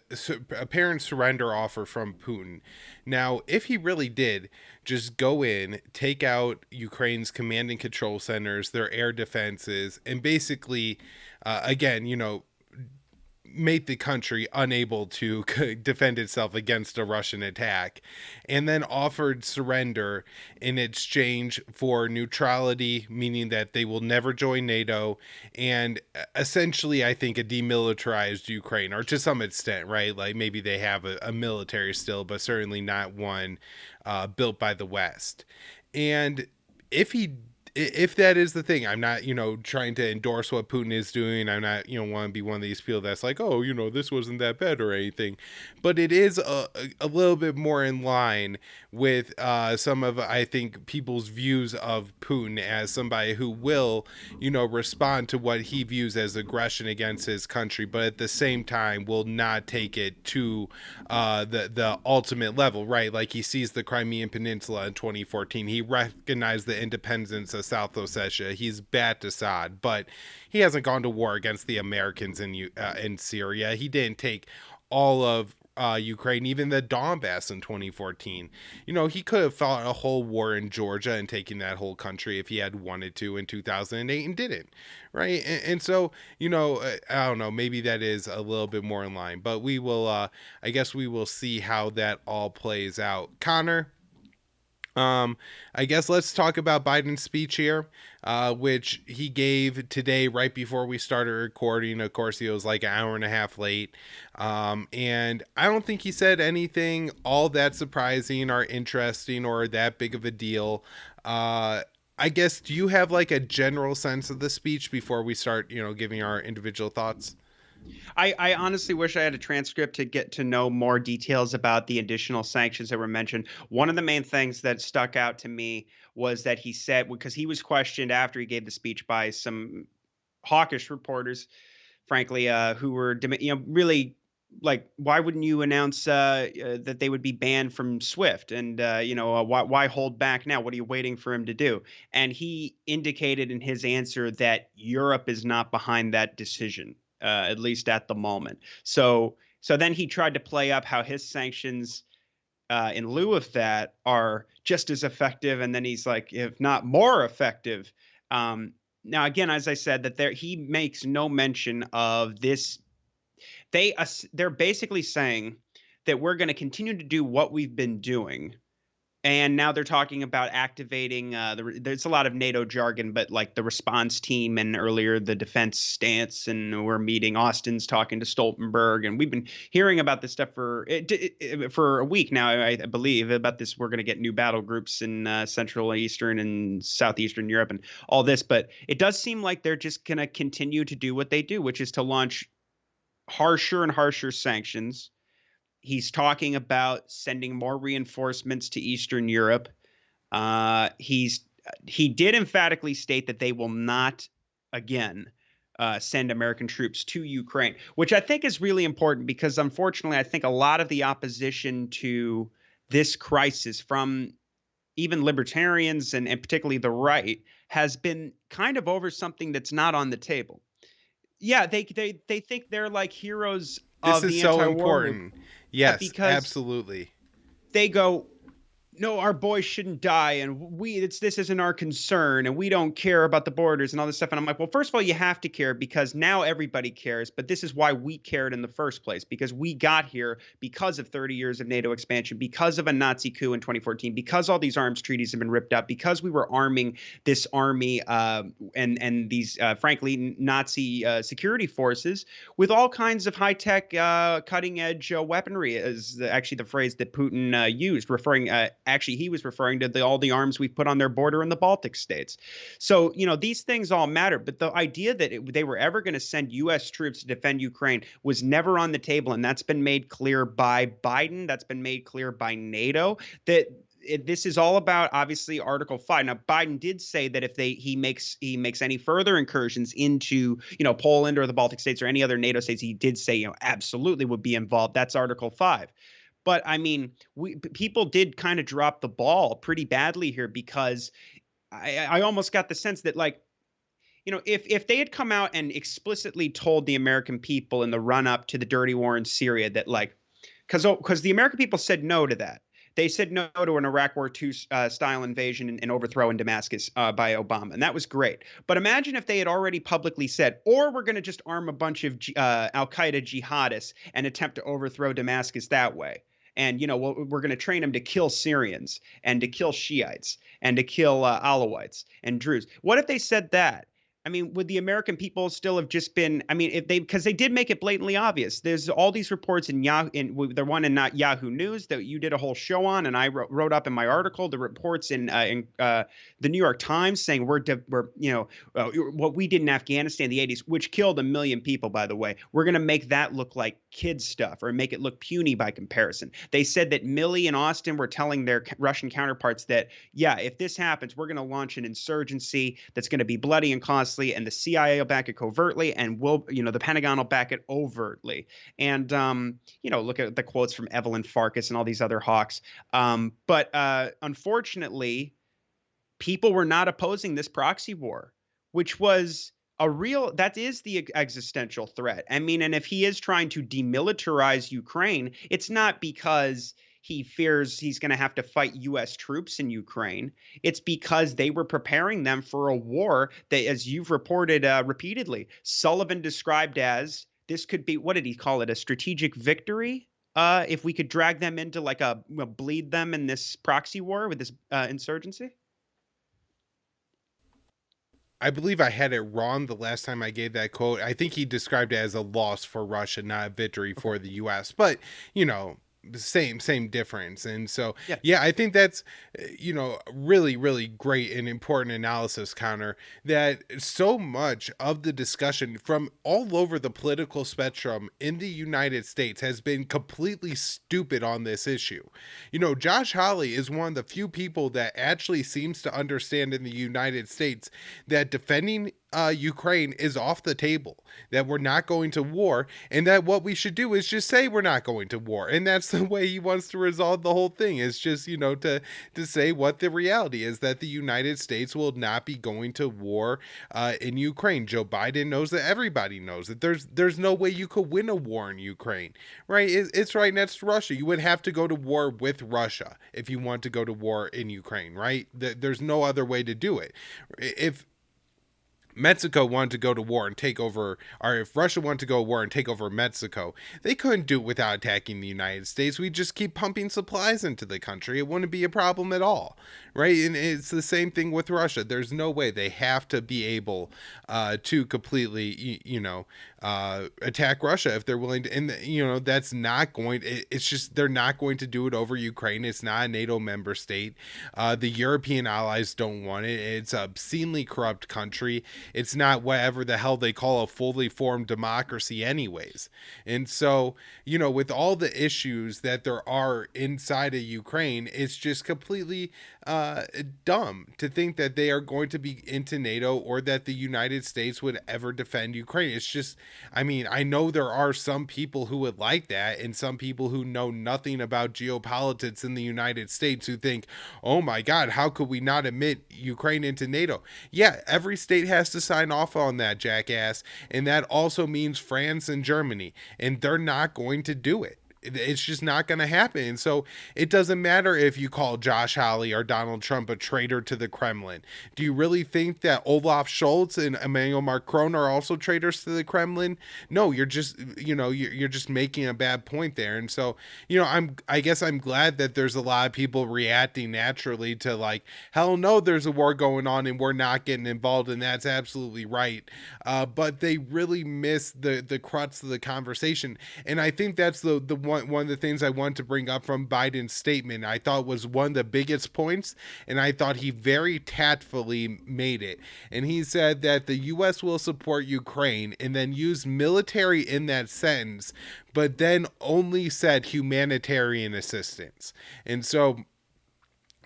Speaker 1: apparent surrender offer from Putin. Now, if he really did just go in, take out Ukraine's command and control centers, their air defenses, and basically, again, made the country unable to defend itself against a Russian attack, and then offered surrender in exchange for neutrality, meaning that they will never join NATO, and essentially, I think, a demilitarized Ukraine, or to some extent, right? Like maybe they have a military still, but certainly not one built by the West. And if he if that is the thing, I'm not, trying to endorse what Putin is doing. I'm not, want to be one of these people that's like, oh, this wasn't that bad or anything. But it is a little bit more in line with some of, I think, people's views of Putin as somebody who will, respond to what he views as aggression against his country, but at the same time will not take it to the ultimate level, right? Like he seized the Crimean Peninsula in 2014. He recognized the independence of South Ossetia. He's backed Assad, but he hasn't gone to war against the Americans in Syria. He didn't take all of Ukraine, even the Donbass in 2014. He could have fought a whole war in Georgia and taken that whole country if he had wanted to in 2008 and didn't, right? And so, I don't know, maybe that is a little bit more in line, but we will, I guess we will see how that all plays out. Connor, I guess let's talk about Biden's speech here, which he gave today right before we started recording. Of course, he was like an hour and a half late. And I don't think he said anything all that surprising or interesting or that big of a deal. I guess, do you have like a general sense of the speech before we start, giving our individual thoughts?
Speaker 2: I honestly wish I had a transcript to get to know more details about the additional sanctions that were mentioned. One of the main things that stuck out to me was that he said, because he was questioned after he gave the speech by some hawkish reporters, frankly, who were, really like, why wouldn't you announce that they would be banned from SWIFT? And, why hold back now? What are you waiting for him to do? And he indicated in his answer that Europe is not behind that decision, at least at the moment. So then he tried to play up how his sanctions in lieu of that are just as effective. And then he's like, if not more effective. Now, again, as I said, that he makes no mention of this. They're basically saying that we're going to continue to do what we've been doing. And now they're talking about activating there's a lot of NATO jargon, but like the response team and earlier the defense stance. And we're meeting, Austin's talking to Stoltenberg. And we've been hearing about this stuff for a week now, I believe, about this. We're going to get new battle groups in Central, Eastern and Southeastern Europe and all this. But it does seem like they're just going to continue to do what they do, which is to launch harsher and harsher sanctions. He's talking about sending more reinforcements to Eastern Europe. He did emphatically state that they will not again send American troops to Ukraine, which I think is really important because, unfortunately, I think a lot of the opposition to this crisis from even libertarians and particularly the right has been kind of over something that's not on the table. Yeah, they think they're like heroes
Speaker 1: This
Speaker 2: of
Speaker 1: is
Speaker 2: the
Speaker 1: so
Speaker 2: anti-war movement.
Speaker 1: important. Yes,
Speaker 2: Because
Speaker 1: absolutely.
Speaker 2: they go, no, our boys shouldn't die, and this isn't our concern, and we don't care about the borders and all this stuff. And I'm like, well, first of all, you have to care because now everybody cares, but this is why we cared in the first place, because we got here because of 30 years of NATO expansion, because of a Nazi coup in 2014, because all these arms treaties have been ripped up, because we were arming this army and these, frankly, Nazi security forces with all kinds of high-tech, cutting-edge weaponry, is actually the phrase that Putin used, referring actually, he was referring to all the arms we put on their border in the Baltic states. So, these things all matter. But the idea that they were ever going to send U.S. troops to defend Ukraine was never on the table. And that's been made clear by Biden. That's been made clear by NATO, that this is all about, obviously, Article 5. Now, Biden did say that if he makes any further incursions into, Poland or the Baltic states or any other NATO states, he did say, absolutely would be involved. That's Article 5. But I mean, people did kind of drop the ball pretty badly here because I almost got the sense that, like, if they had come out and explicitly told the American people in the run up to the dirty war in Syria that, like, because the American people said no to that. They said no to an Iraq War II style invasion and overthrow in Damascus by Obama, and that was great. But imagine if they had already publicly said, or we're going to just arm a bunch of Al Qaeda jihadists and attempt to overthrow Damascus that way. And, we're going to train them to kill Syrians and to kill Shiites and to kill Alawites and Druze. What if they said that? I mean, would the American people still have just been? I mean, because they did make it blatantly obvious. There's all these reports in Yahoo, the one in not Yahoo News that you did a whole show on, and I wrote up in my article. The reports in the New York Times saying we're what we did in Afghanistan in the '80s, which killed 1 million people, by the way. We're going to make that look like kids stuff or make it look puny by comparison. They said that Milley and Austin were telling their Russian counterparts that, yeah, if this happens, we're going to launch an insurgency that's going to be bloody and costly, and the CIA will back it covertly, and the Pentagon will back it overtly. And look at the quotes from Evelyn Farkas and all these other hawks. But unfortunately, people were not opposing this proxy war, which was that is the existential threat. I mean, and if he is trying to demilitarize Ukraine, it's not because he fears he's going to have to fight U.S. troops in Ukraine. It's because they were preparing them for a war that, as you've reported repeatedly, Sullivan described as, this could be, what did he call it, a strategic victory? If we could drag them into bleed them in this proxy war with this insurgency?
Speaker 1: I believe I had it wrong the last time I gave that quote. I think he described it as a loss for Russia, not a victory for the U.S. But, same difference. And so yeah, I think that's really, really great and important analysis, Connor, that so much of the discussion from all over the political spectrum in the United States has been completely stupid on this issue. Josh Hawley is one of the few people that actually seems to understand in the United States that defending Ukraine is off the table, that we're not going to war, and that what we should do is just say we're not going to war. And that's the way he wants to resolve the whole thing, is just, to say what the reality is, that the United States will not be going to war in Ukraine. Joe Biden knows that, everybody knows that there's no way you could win a war in Ukraine, right? It's right next to Russia. You would have to go to war with Russia if you want to go to war in Ukraine, right? There's no other way to do it. If Mexico wanted to go to war and take over, or if Russia wanted to go to war and take over Mexico, they couldn't do it without attacking the United States. We'd just keep pumping supplies into the country. It wouldn't be a problem at all, right? And it's the same thing with Russia. There's no way. They have to be able to completely, attack Russia if they're willing to. And, that's not going to, it's just, they're not going to do it over Ukraine. It's not a NATO member state. The European allies don't want it. It's an obscenely corrupt country. It's not whatever the hell they call a fully formed democracy anyways. And so, with all the issues that there are inside of Ukraine, it's just completely dumb to think that they are going to be into NATO or that the United States would ever defend Ukraine. It's just, I mean, I know there are some people who would like that, and some people who know nothing about geopolitics in the United States who think, oh my God, how could we not admit Ukraine into NATO? Yeah, every state has to sign off on that, jackass. And that also means France and Germany, and they're not going to do it. It's just not going to happen. And so it doesn't matter if you call Josh Hawley or Donald Trump a traitor to the Kremlin. Do you really think that Olaf Scholz and Emmanuel Macron are also traitors to the Kremlin? No, you're just, you're just making a bad point there. And so, I guess I'm glad that there's a lot of people reacting naturally to like, hell no, there's a war going on and we're not getting involved. And that's absolutely right. But they really miss the crux of the conversation. And I think that's the one of the things I want to bring up from Biden's statement. I thought was one of the biggest points, and I thought he very tactfully made it. And he said that the U.S. will support Ukraine, and then used military in that sentence, but then only said humanitarian assistance. And so,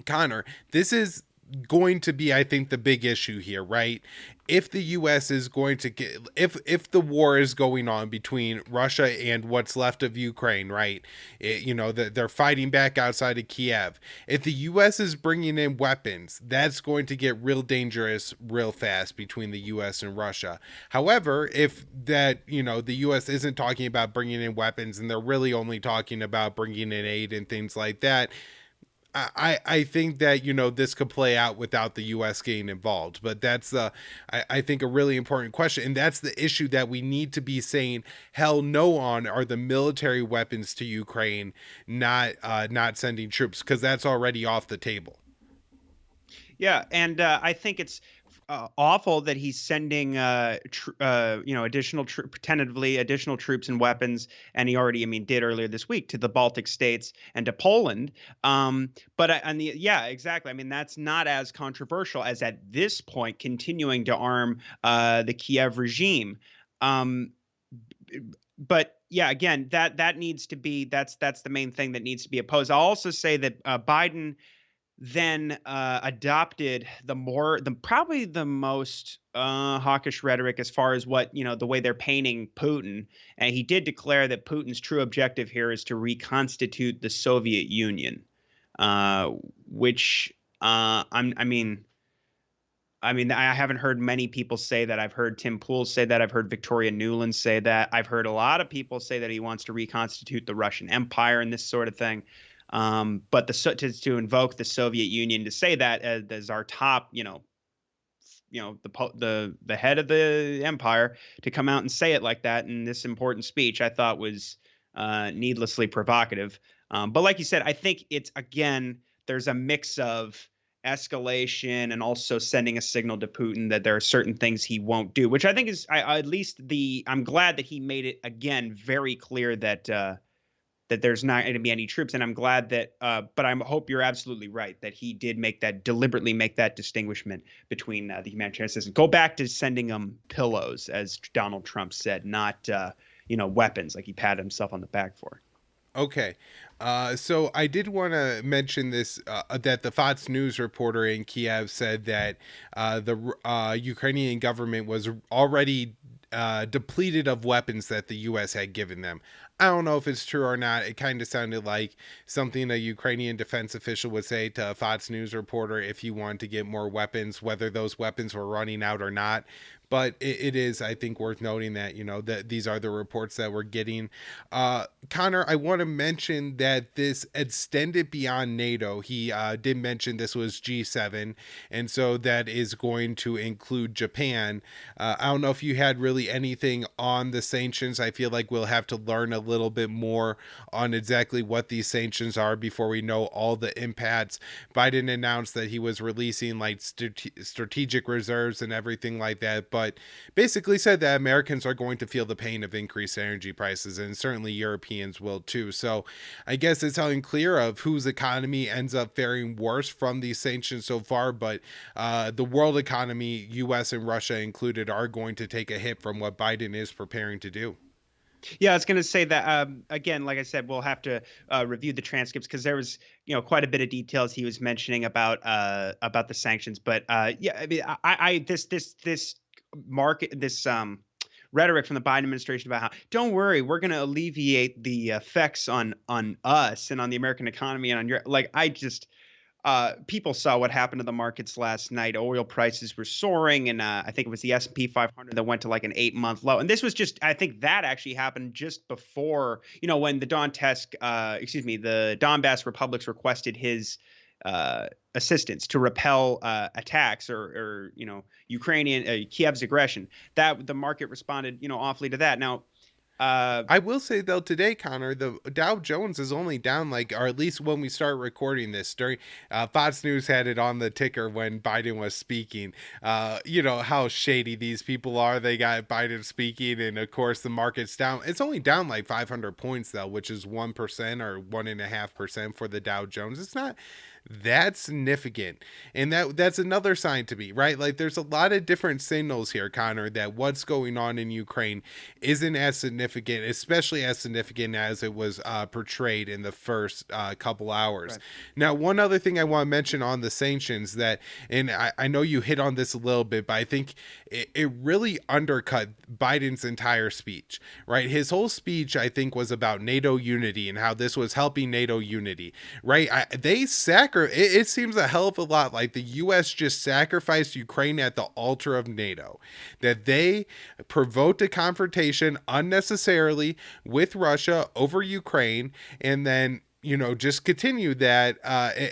Speaker 1: Connor, this is going to be, I think, the big issue here, right? if the U.S. is going to get, if the war is going on between Russia and what's left of Ukraine, right? They're fighting back outside of Kiev. If the U.S. is bringing in weapons, that's going to get real dangerous real fast between the U.S. and Russia. However, if the U.S. isn't talking about bringing in weapons and they're really only talking about bringing in aid and things like that, I think that this could play out without the U.S. getting involved, but that's I think a really important question, and that's the issue that we need to be saying hell no on are the military weapons to Ukraine, not sending troops, because that's already off the table.
Speaker 2: Yeah, and I think it's awful that he's sending tentatively additional troops and weapons, and he already, I mean, did earlier this week to the Baltic states and to Poland. Yeah, exactly. I mean, that's not as controversial as at this point continuing to arm the Kiev regime. Um, but yeah, again, that needs to be that's the main thing that needs to be opposed. I'll also say that Biden then adopted probably the most hawkish rhetoric as far as what the way they're painting Putin, and he did declare that Putin's true objective here is to reconstitute the Soviet Union, uh, which I haven't heard many people say that. I've heard Tim Pool say that. I've heard Victoria Nuland say that. I've heard a lot of people say that he wants to reconstitute the Russian Empire and this sort of thing. But to invoke the Soviet Union, to say that as our top, the head of the empire, to come out and say it like that in this important speech, I thought was needlessly provocative. But like you said, I think it's, again, there's a mix of escalation and also sending a signal to Putin that there are certain things he won't do, which I think is at least I'm glad that he made it again very clear that that there's not going to be any troops. And I'm glad that, but I hope you're absolutely right that he did deliberately make that distinguishment between the humanitarian assistance. Go back to sending them pillows, as Donald Trump said, not, weapons, like he patted himself on the back for.
Speaker 1: Okay. So I did want to mention this, that the Fox News reporter in Kiev said that the Ukrainian government was already depleted of weapons that the U.S. had given them. I don't know if it's true or not. It kind of sounded like something a Ukrainian defense official would say to a Fox News reporter if he wanted to get more weapons, whether those weapons were running out or not. But it is, I think, worth noting that, that these are the reports that we're getting. Connor, I want to mention that this extended beyond NATO. He did mention this was G7, and so that is going to include Japan. I don't know if you had really anything on the sanctions. I feel like we'll have to learn a little bit more on exactly what these sanctions are before we know all the impacts. Biden announced that he was releasing like strategic reserves and everything like that, but basically said that Americans are going to feel the pain of increased energy prices, and certainly Europeans will too. So I guess it's unclear of whose economy ends up faring worse from these sanctions so far, but the world economy, US and Russia included, are going to take a hit from what Biden is preparing to do.
Speaker 2: Yeah, I was going to say that again. Like I said, we'll have to review the transcripts because there was, quite a bit of details he was mentioning about the sanctions. But yeah, I mean, this market this rhetoric from the Biden administration about how don't worry, we're going to alleviate the effects on us and on the American economy and on your I just people saw what happened to the markets last night. Oil prices were soaring, and I think it was the S&P 500 that went to like an 8-month low. And this was just, I think that actually happened just before, when the the Donbass republics requested his assistance to repel attacks or Ukrainian Kiev's aggression. That the market responded, awfully to that. Now,
Speaker 1: I will say though, today, Connor, the Dow Jones is only down or at least when we start recording this, during Fox News had it on the ticker when Biden was speaking. You know how shady these people are. They got Biden speaking, and of course the market's down. It's only down like 500 points though, which is 1% or 1.5% for the Dow Jones. It's not That's significant. And that's another sign to me, right? Like there's a lot of different signals here, Connor, that what's going on in Ukraine isn't as significant, especially as significant as it was portrayed in the first couple hours.
Speaker 2: Right.
Speaker 1: Now, one other thing I want to mention on the sanctions that, and I know you hit on this a little bit, but I think it really undercut Biden's entire speech, right? His whole speech, I think, was about NATO unity and how this was helping NATO unity, right? It seems a hell of a lot like the U.S. just sacrificed Ukraine at the altar of NATO, that they provoked a confrontation unnecessarily with Russia over Ukraine, and then just continue that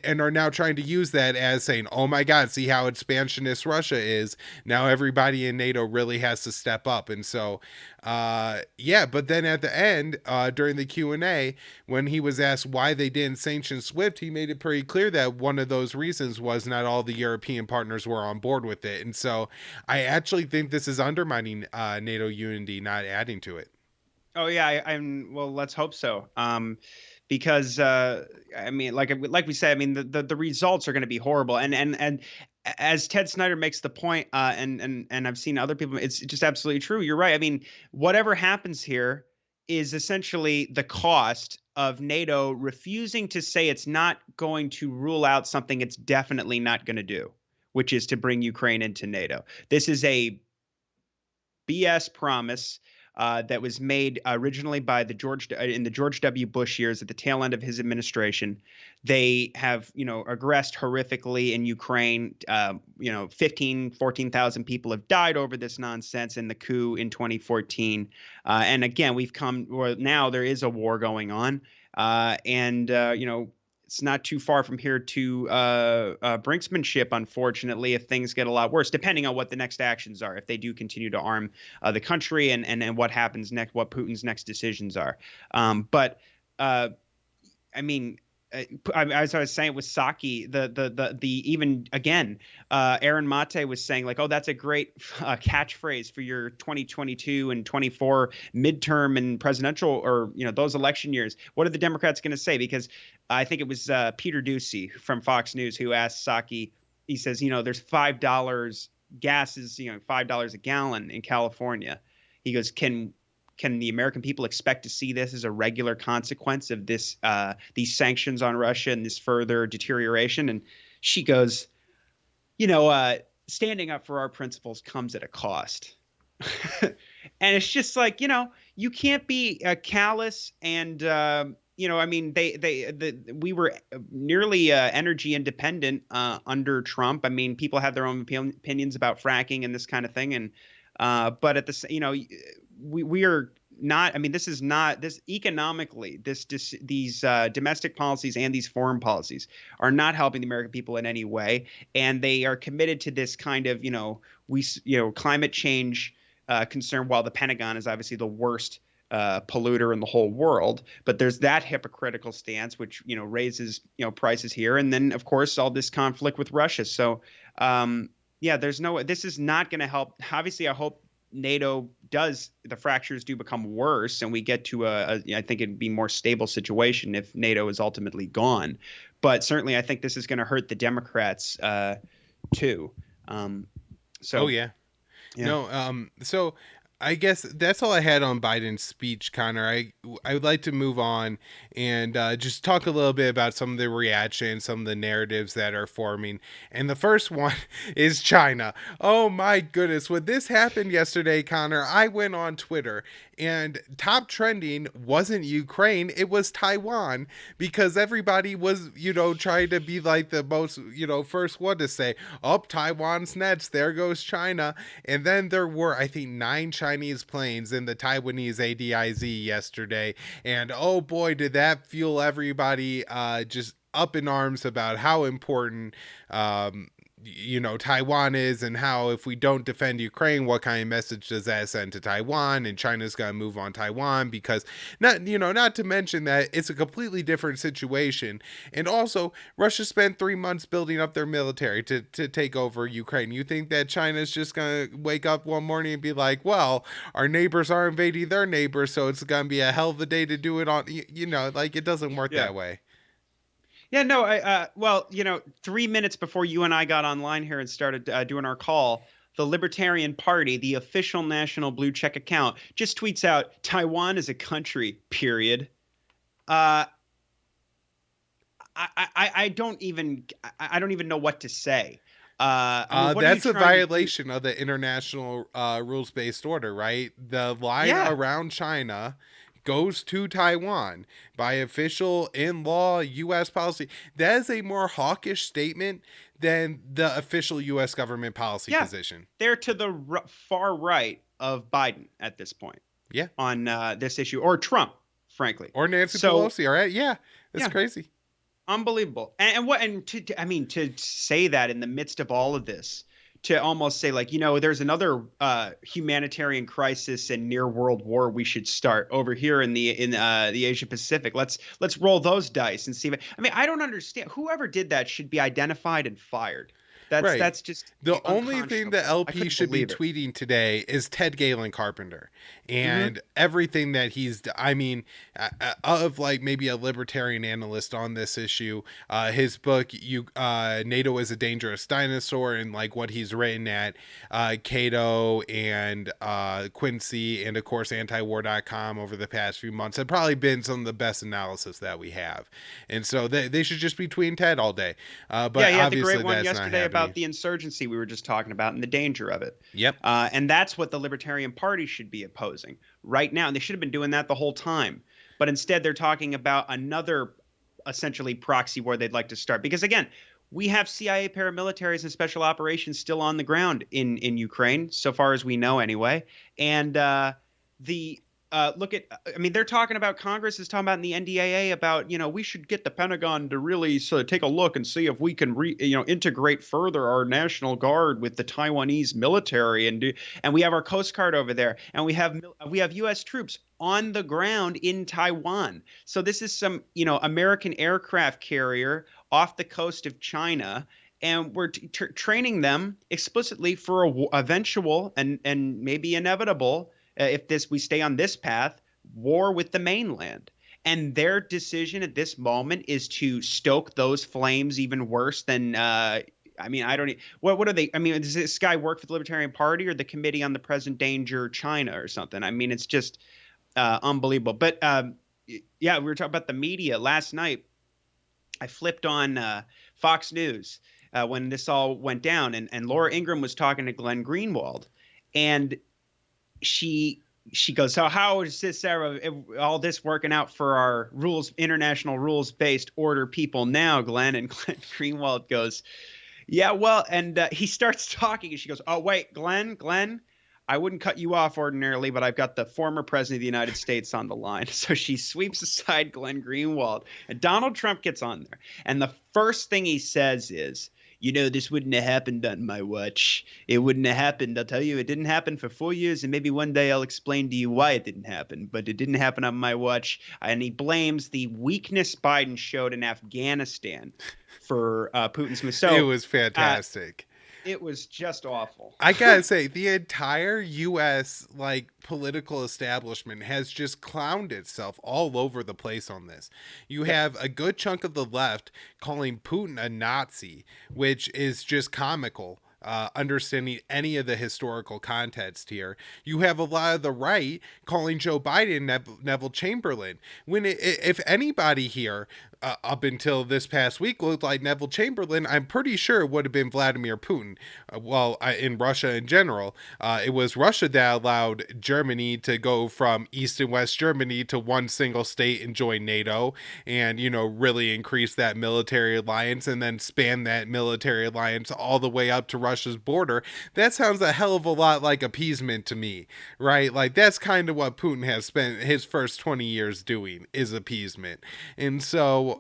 Speaker 1: and are now trying to use that as saying, oh my God, see how expansionist Russia is. Now everybody in NATO really has to step up. And so, yeah, but then at the end, during the Q&A, when he was asked why they didn't sanction SWIFT, he made it pretty clear that one of those reasons was not all the European partners were on board with it. And so I actually think this is undermining NATO unity, not adding to it.
Speaker 2: Oh yeah, I'm well. Let's hope so. Because I mean, like we said, I mean, the results are going to be horrible. And as Ted Snyder makes the point, and I've seen other people, it's just absolutely true. You're right. I mean, whatever happens here is essentially the cost of NATO refusing to say it's not going to rule out something it's definitely not going to do, which is to bring Ukraine into NATO. This is a BS promise that was made originally by the George W. Bush years at the tail end of his administration. They have, aggressed horrifically in Ukraine. 14,000 people have died over this nonsense in the coup in 2014. And again, now there is a war going on. And it's not too far from here to brinksmanship, unfortunately, if things get a lot worse, depending on what the next actions are, if they do continue to arm the country and what happens next, what Putin's next decisions are. But I mean, as I was saying with Psaki, the even again, Aaron Mate was saying like, oh, that's a great catchphrase for your 2022 and 24 midterm and presidential, or those election years. What are the Democrats going to say? Because I think it was Peter Doocy from Fox News who asked Psaki. He says, there's $5 gas is $5 a gallon in California. He goes, can the American people expect to see this as a regular consequence of these sanctions on Russia and this further deterioration? And she goes, standing up for our principles comes at a cost. And it's just like, you can't be callous and, I mean, we were nearly energy independent under Trump. I mean, people have their own opinions about fracking and this kind of thing. And but at the we are not. I mean, this is not this economically. These domestic policies and these foreign policies are not helping the American people in any way, and they are committed to this kind of climate change concern. While the Pentagon is obviously the worst polluter in the whole world, but there's that hypocritical stance which raises prices here, and then of course all this conflict with Russia. So this is not going to help. Obviously, I hope NATO the fractures do become worse and we get to I think it'd be more stable situation if NATO is ultimately gone. But certainly I think this is going to hurt the Democrats too.
Speaker 1: Oh yeah. No, so I guess that's all I had on Biden's speech, Connor. I would like to move on and just talk a little bit about some of the reactions, some of the narratives that are forming. And the first one is China. Oh my goodness. When this happened yesterday, Connor, I went on Twitter and top trending wasn't Ukraine, it was Taiwan, because everybody was, trying to be like the most, first one to say, oh, Taiwan's next, there goes China. And then there were, I think, 9 Chinese planes in the Taiwanese ADIZ yesterday. And oh boy, did that fuel everybody just up in arms about how important Taiwan is, and how if we don't defend Ukraine, what kind of message does that send to Taiwan? And China's got to move on Taiwan because not to mention that it's a completely different situation. And also, Russia spent 3 months building up their military to take over Ukraine. You think that China's just going to wake up one morning and be like, well, our neighbors are invading their neighbors, so it's going to be a hell of a day to do it on, it doesn't work that way.
Speaker 2: Yeah, no, well, 3 minutes before you and I got online here and started doing our call, the Libertarian Party, the official national blue check account, just tweets out Taiwan is a country, period. Uh, I don't even know what to say. I mean, what are you
Speaker 1: That's a
Speaker 2: trying to do?
Speaker 1: violation of the international rules based order, right? The line
Speaker 2: Yeah,
Speaker 1: around China goes to Taiwan by official in law U.S. policy. That is a more hawkish statement than the official U.S. government policy
Speaker 2: yeah,
Speaker 1: position.
Speaker 2: they're to the far right of Biden at this point
Speaker 1: Yeah.
Speaker 2: on this issue, or Trump, frankly.
Speaker 1: Or Nancy
Speaker 2: So
Speaker 1: Pelosi, all right? Yeah. That's
Speaker 2: yeah,
Speaker 1: crazy.
Speaker 2: unbelievable. I mean, to say that in the midst of all of this, to almost say like, there's another humanitarian crisis and near world war we should start over here in the Asia Pacific. Let's roll those dice and see. I mean, I don't understand. Whoever did that should be identified and fired. That's
Speaker 1: Right.
Speaker 2: that's just
Speaker 1: The only thing the
Speaker 2: unconscionable. I
Speaker 1: LP
Speaker 2: couldn't
Speaker 1: should be
Speaker 2: believe it.
Speaker 1: tweeting today is Ted Galen Carpenter
Speaker 2: Hmm.
Speaker 1: and everything that I mean, of like maybe a libertarian analyst on this issue, his book, NATO is a Dangerous Dinosaur, and like what he's written at Cato and Quincy, and of course antiwar.com over the past few months have probably been some of the best analysis that we have. And so they should just be tweeting Ted all day.
Speaker 2: Yeah,
Speaker 1: But
Speaker 2: he had the great
Speaker 1: obviously
Speaker 2: one
Speaker 1: that's not
Speaker 2: yesterday about
Speaker 1: happening.
Speaker 2: the insurgency we were just talking about and the danger of it.
Speaker 1: Yep.
Speaker 2: And that's what the Libertarian Party should be opposing right now. And they should have been doing that the whole time. But instead, they're talking about another essentially proxy war they'd like to start. Because again, we have CIA paramilitaries and special operations still on the ground in Ukraine, so far as we know, anyway. And the look at, I mean, they're talking about, Congress is talking about in the NDAA about, we should get the Pentagon to really sort of take a look and see if we can integrate further our National Guard with the Taiwanese military and we have our Coast Guard over there, and we have U.S. troops on the ground in Taiwan. So this is some, American aircraft carrier off the coast of China, and we're training them explicitly for a eventual and maybe inevitable, if this we stay on this path, war with the mainland. And their decision at this moment is to stoke those flames even worse than. I mean, I don't. What are they? I mean, does this guy work for the Libertarian Party or the Committee on the Present Danger China or something? I mean, it's just unbelievable. But yeah, we were talking about the media last night. I flipped on Fox News when this all went down, and Laura Ingraham was talking to Glenn Greenwald, and she goes, so how is this, Sarah, all this working out for our international rules based order people now, Glenn? And Glenn Greenwald goes, yeah, well, and he starts talking, and she goes, oh wait, Glenn, I wouldn't cut you off ordinarily, but I've got the former president of the United States on the line. So she sweeps aside Glenn Greenwald, and Donald Trump gets on there, and the first thing he says is, this wouldn't have happened on my watch. It wouldn't have happened. I'll tell you, it didn't happen for 4 years, and maybe one day I'll explain to you why it didn't happen, but it didn't happen on my watch. And he blames the weakness Biden showed in Afghanistan for Putin's move.
Speaker 1: It
Speaker 2: So
Speaker 1: was fantastic.
Speaker 2: it was just awful.
Speaker 1: I gotta say, the entire U.S. like political establishment has just clowned itself all over the place on this. You
Speaker 2: Yep.
Speaker 1: have a good chunk of the left calling Putin a Nazi, which is just comical. Understanding any of the historical context here, you have a lot of the right calling Joe Biden Neville Chamberlain. If anybody here up until this past week looked like Neville Chamberlain, I'm pretty sure it would have been Vladimir Putin. In Russia in general, it was Russia that allowed Germany to go from East and West Germany to one single state and join NATO, and really increase that military alliance, and then span that military alliance all the way up to Russia's border. That sounds a hell of a lot like appeasement to me, right? Like that's kind of what Putin has spent his first 20 years doing, is appeasement. And so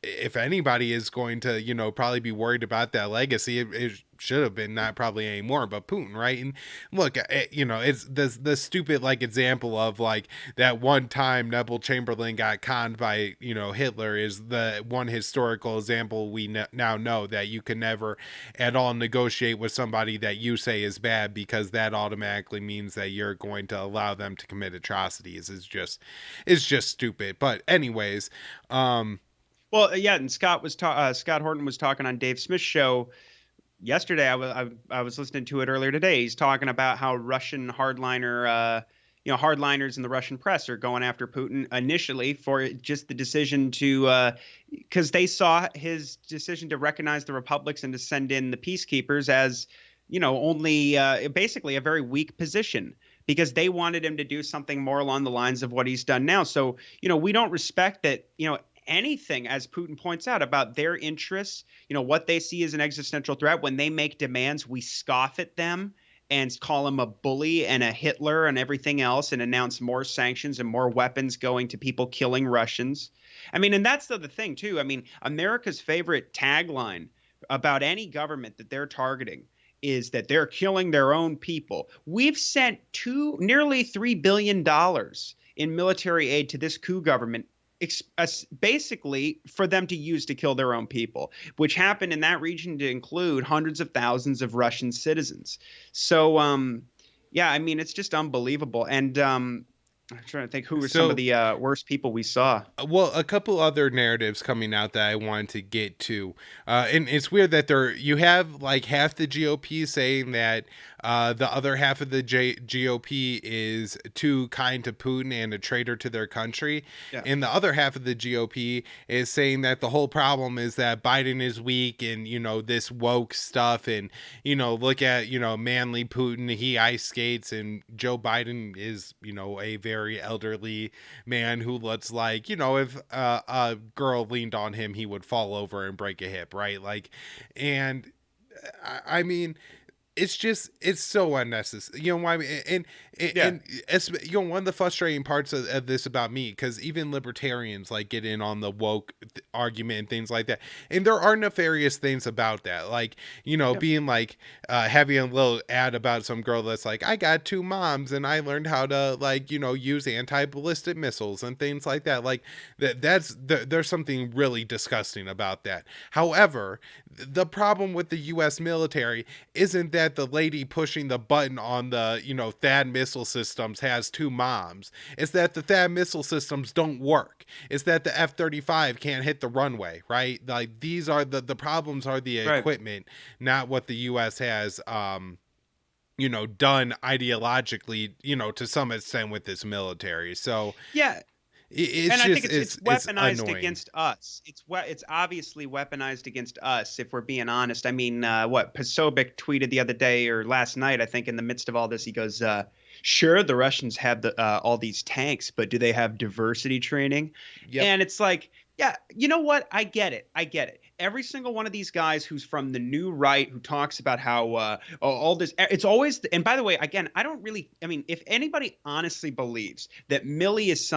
Speaker 1: if anybody is going to, probably be worried about that legacy, it should have been, not probably anymore, but Putin, right? And look, it's the stupid like example of like that one time Neville Chamberlain got conned by Hitler is the one historical example we now know that you can never at all negotiate with somebody that you say is bad, because that automatically means that you're going to allow them to commit atrocities. It's just stupid. But anyways,
Speaker 2: Well, yeah, and Scott Horton was talking on Dave Smith's show yesterday. I was listening to it earlier today. He's talking about how Russian hardliners in the Russian press are going after Putin initially for just the decision to, because they saw his decision to recognize the republics and to send in the peacekeepers as, only basically a very weak position. Because they wanted him to do something more along the lines of what he's done now. So, we don't respect that, anything, as Putin points out, about their interests, what they see as an existential threat. When they make demands, we scoff at them and call him a bully and a Hitler and everything else, and announce more sanctions and more weapons going to people killing Russians. I mean, and that's the thing, too. I mean, America's favorite tagline about any government that they're targeting is that they're killing their own people. We've sent nearly $3 billion in military aid to this coup government, basically for them to use to kill their own people, which happened in that region to include hundreds of thousands of Russian citizens. So, yeah, I mean, it's just unbelievable. And I'm trying to think who were some of
Speaker 1: So,
Speaker 2: the worst people we saw.
Speaker 1: well, a couple other narratives coming out that I wanted to get to, and it's weird that you have like half the GOP saying that the other half of the GOP is too kind to Putin and a traitor to their country,
Speaker 2: Yeah.
Speaker 1: and the other half of the GOP is saying that the whole problem is that Biden is weak and this woke stuff, and look at manly Putin, he ice skates, and Joe Biden is a very elderly man who looks like if a girl leaned on him he would fall over and break a hip, right? Like, and I mean, it's so unnecessary. You know why?
Speaker 2: Yeah.
Speaker 1: And it's, one of the frustrating parts of this about me, because even libertarians like get in on the woke argument and things like that, and there are nefarious things about that, like
Speaker 2: Yeah.
Speaker 1: being like having a little ad about some girl that's like, I got two moms and I learned how to like use anti-ballistic missiles and things like that. Like there's something really disgusting about that. However, the problem with the U.S. military isn't that the lady pushing the button on the THAAD missile systems has two moms. It's that the THAAD missile systems don't work. It's that the F-35 can't hit the runway, right? Like, these are the problems are the
Speaker 2: Right.
Speaker 1: equipment, not what the U.S. has done ideologically, to some extent with this military. So
Speaker 2: Yeah.
Speaker 1: it's
Speaker 2: And I think
Speaker 1: just
Speaker 2: it's
Speaker 1: it's
Speaker 2: weaponized
Speaker 1: annoying.
Speaker 2: against us. It's obviously weaponized against us, if we're being honest. I mean, what Posobiec tweeted the other day or last night, I think, in the midst of all this, he goes, "Sure, the Russians have all these tanks, but do they have diversity training?"
Speaker 1: Yep.
Speaker 2: And it's like, yeah, you know what? I get it. I get it. Every single one of these guys who's from the new right, who talks about how all this, it's always. And by the way, again, I don't really. I mean, if anybody honestly believes that Milley is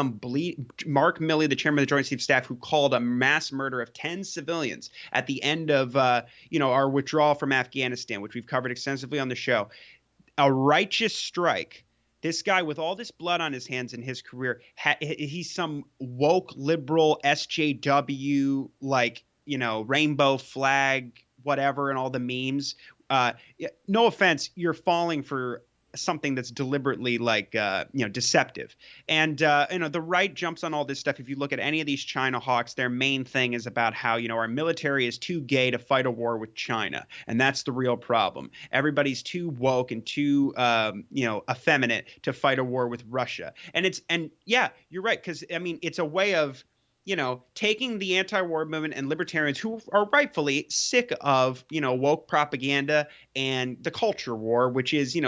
Speaker 2: Mark Milley, the chairman of the Joint Chiefs of Staff, who called a mass murder of 10 civilians at the end of our withdrawal from Afghanistan, which we've covered extensively on the show, a righteous strike. This guy, with all this blood on his hands in his career, he's some woke liberal SJW, like, rainbow flag, whatever, and all the memes. No offense, you're falling for something that's deliberately like deceptive. And the right jumps on all this stuff. If you look at any of these China hawks, their main thing is about how our military is too gay to fight a war with China, and that's the real problem. Everybody's too woke and too effeminate to fight a war with Russia. And yeah, you're right, because I mean, it's a way of taking the anti-war movement and libertarians who are rightfully sick of, woke propaganda and the culture war, which is,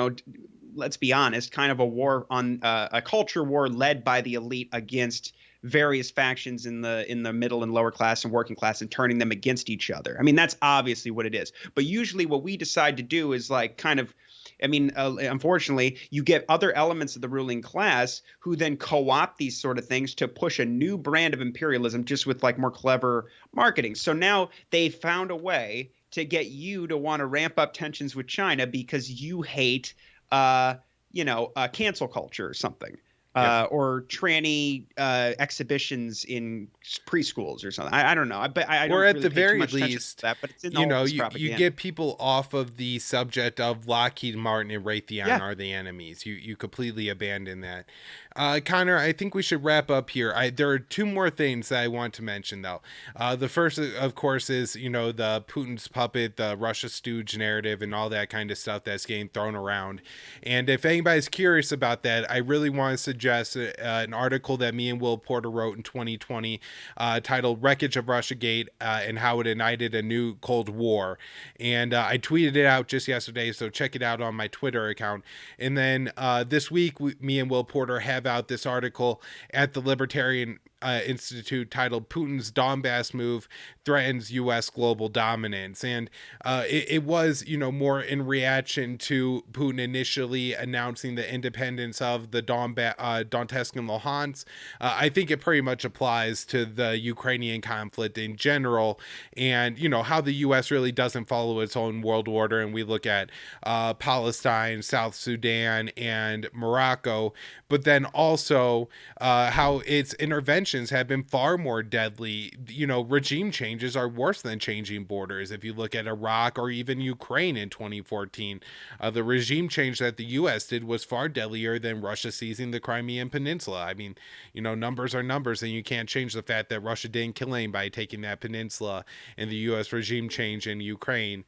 Speaker 2: let's be honest, kind of a war on a culture war led by the elite against various factions in the middle and lower class and working class, and turning them against each other. I mean, that's obviously what it is. But usually what we decide to do is like kind of, I mean, unfortunately, you get other elements of the ruling class who then co-opt these sort of things to push a new brand of imperialism, just with like more clever marketing. So now they found a way to get you to want to ramp up tensions with China because you hate, cancel culture or something.
Speaker 1: Yep.
Speaker 2: Or tranny exhibitions in preschools or something. I don't know. I
Speaker 1: Or
Speaker 2: don't
Speaker 1: at
Speaker 2: really
Speaker 1: the
Speaker 2: pay too
Speaker 1: very
Speaker 2: much attention to
Speaker 1: least,
Speaker 2: that, but it's in all this
Speaker 1: you
Speaker 2: propaganda.
Speaker 1: get people off of the subject of Lockheed Martin and Raytheon
Speaker 2: Yeah.
Speaker 1: are the enemies. You completely abandon that. Connor, I think we should wrap up here. There are two more things that I want to mention, though. The first, of course, is the Putin's puppet, the Russia stooge narrative, and all that kind of stuff that's getting thrown around. And if anybody's curious about that, I really want to suggest an article that me and Will Porter wrote in 2020, titled "Wreckage of RussiaGate and How It Ignited a New Cold War." And I tweeted it out just yesterday, so check it out on my Twitter account. And then this week, me and Will Porter have out this article at the Libertarian Institute titled "Putin's Donbass Move Threatens U.S. Global Dominance." And it was, more in reaction to Putin initially announcing the independence of the Donetsk and Luhansk. I think it pretty much applies to the Ukrainian conflict in general, and, how the U.S. really doesn't follow its own world order. And we look at Palestine, South Sudan, and Morocco, but then also how its interventions have been far more deadly. Regime changes are worse than changing borders. If you look at Iraq or even Ukraine in 2014, the regime change that the U.S. did was far deadlier than Russia seizing the Crimean Peninsula. I mean, numbers are numbers, and you can't change the fact that Russia didn't kill anybody taking that peninsula, and the U.S. regime change in Ukraine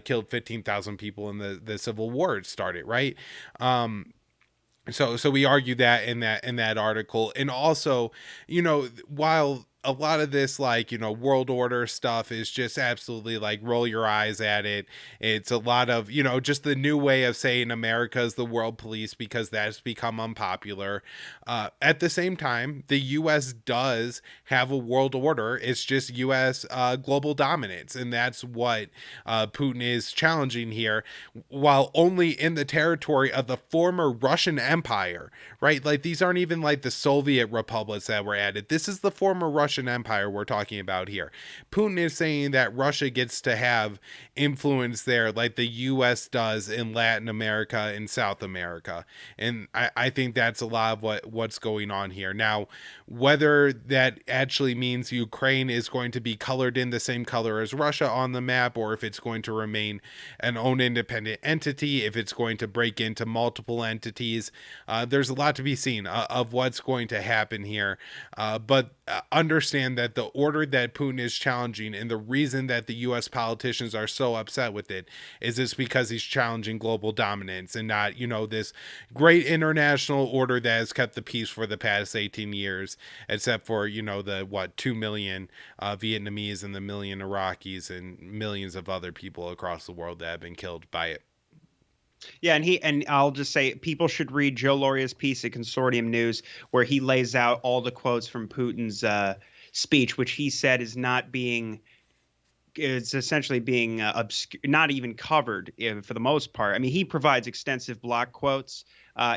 Speaker 1: killed 15,000 people in the civil war it started, right? So we argue that in that article. And also, while a lot of this, world order stuff is just absolutely roll your eyes at it. It's a lot of, just the new way of saying America is the world police, because that's become unpopular. At the same time, the U.S. does have a world order. It's just U.S. Global dominance. And that's what Putin is challenging here, while only in the territory of the former Russian Empire, right? These aren't even the Soviet republics that were added. This is the former Russian Empire we're talking about here. Putin is saying that Russia gets to have influence there like the U.S. does in Latin America and South America. And I think that's a lot of what's going on here. Now, whether that actually means Ukraine is going to be colored in the same color as Russia on the map, or if it's going to remain an own independent entity, if it's going to break into multiple entities, there's a lot to be seen of what's going to happen here. But understand that the order that Putin is challenging, and the reason that the U.S. politicians are so upset with it, is it's because he's challenging global dominance, and not, this great international order that has kept the peace for the past 18 years, except for, the 2 million Vietnamese and the million Iraqis and millions of other people across the world that have been killed by it.
Speaker 2: Yeah, and I'll just say people should read Joe Loria's piece at Consortium News, where he lays out all the quotes from Putin's speech, which he said is essentially being not even covered for the most part. I mean, he provides extensive block quotes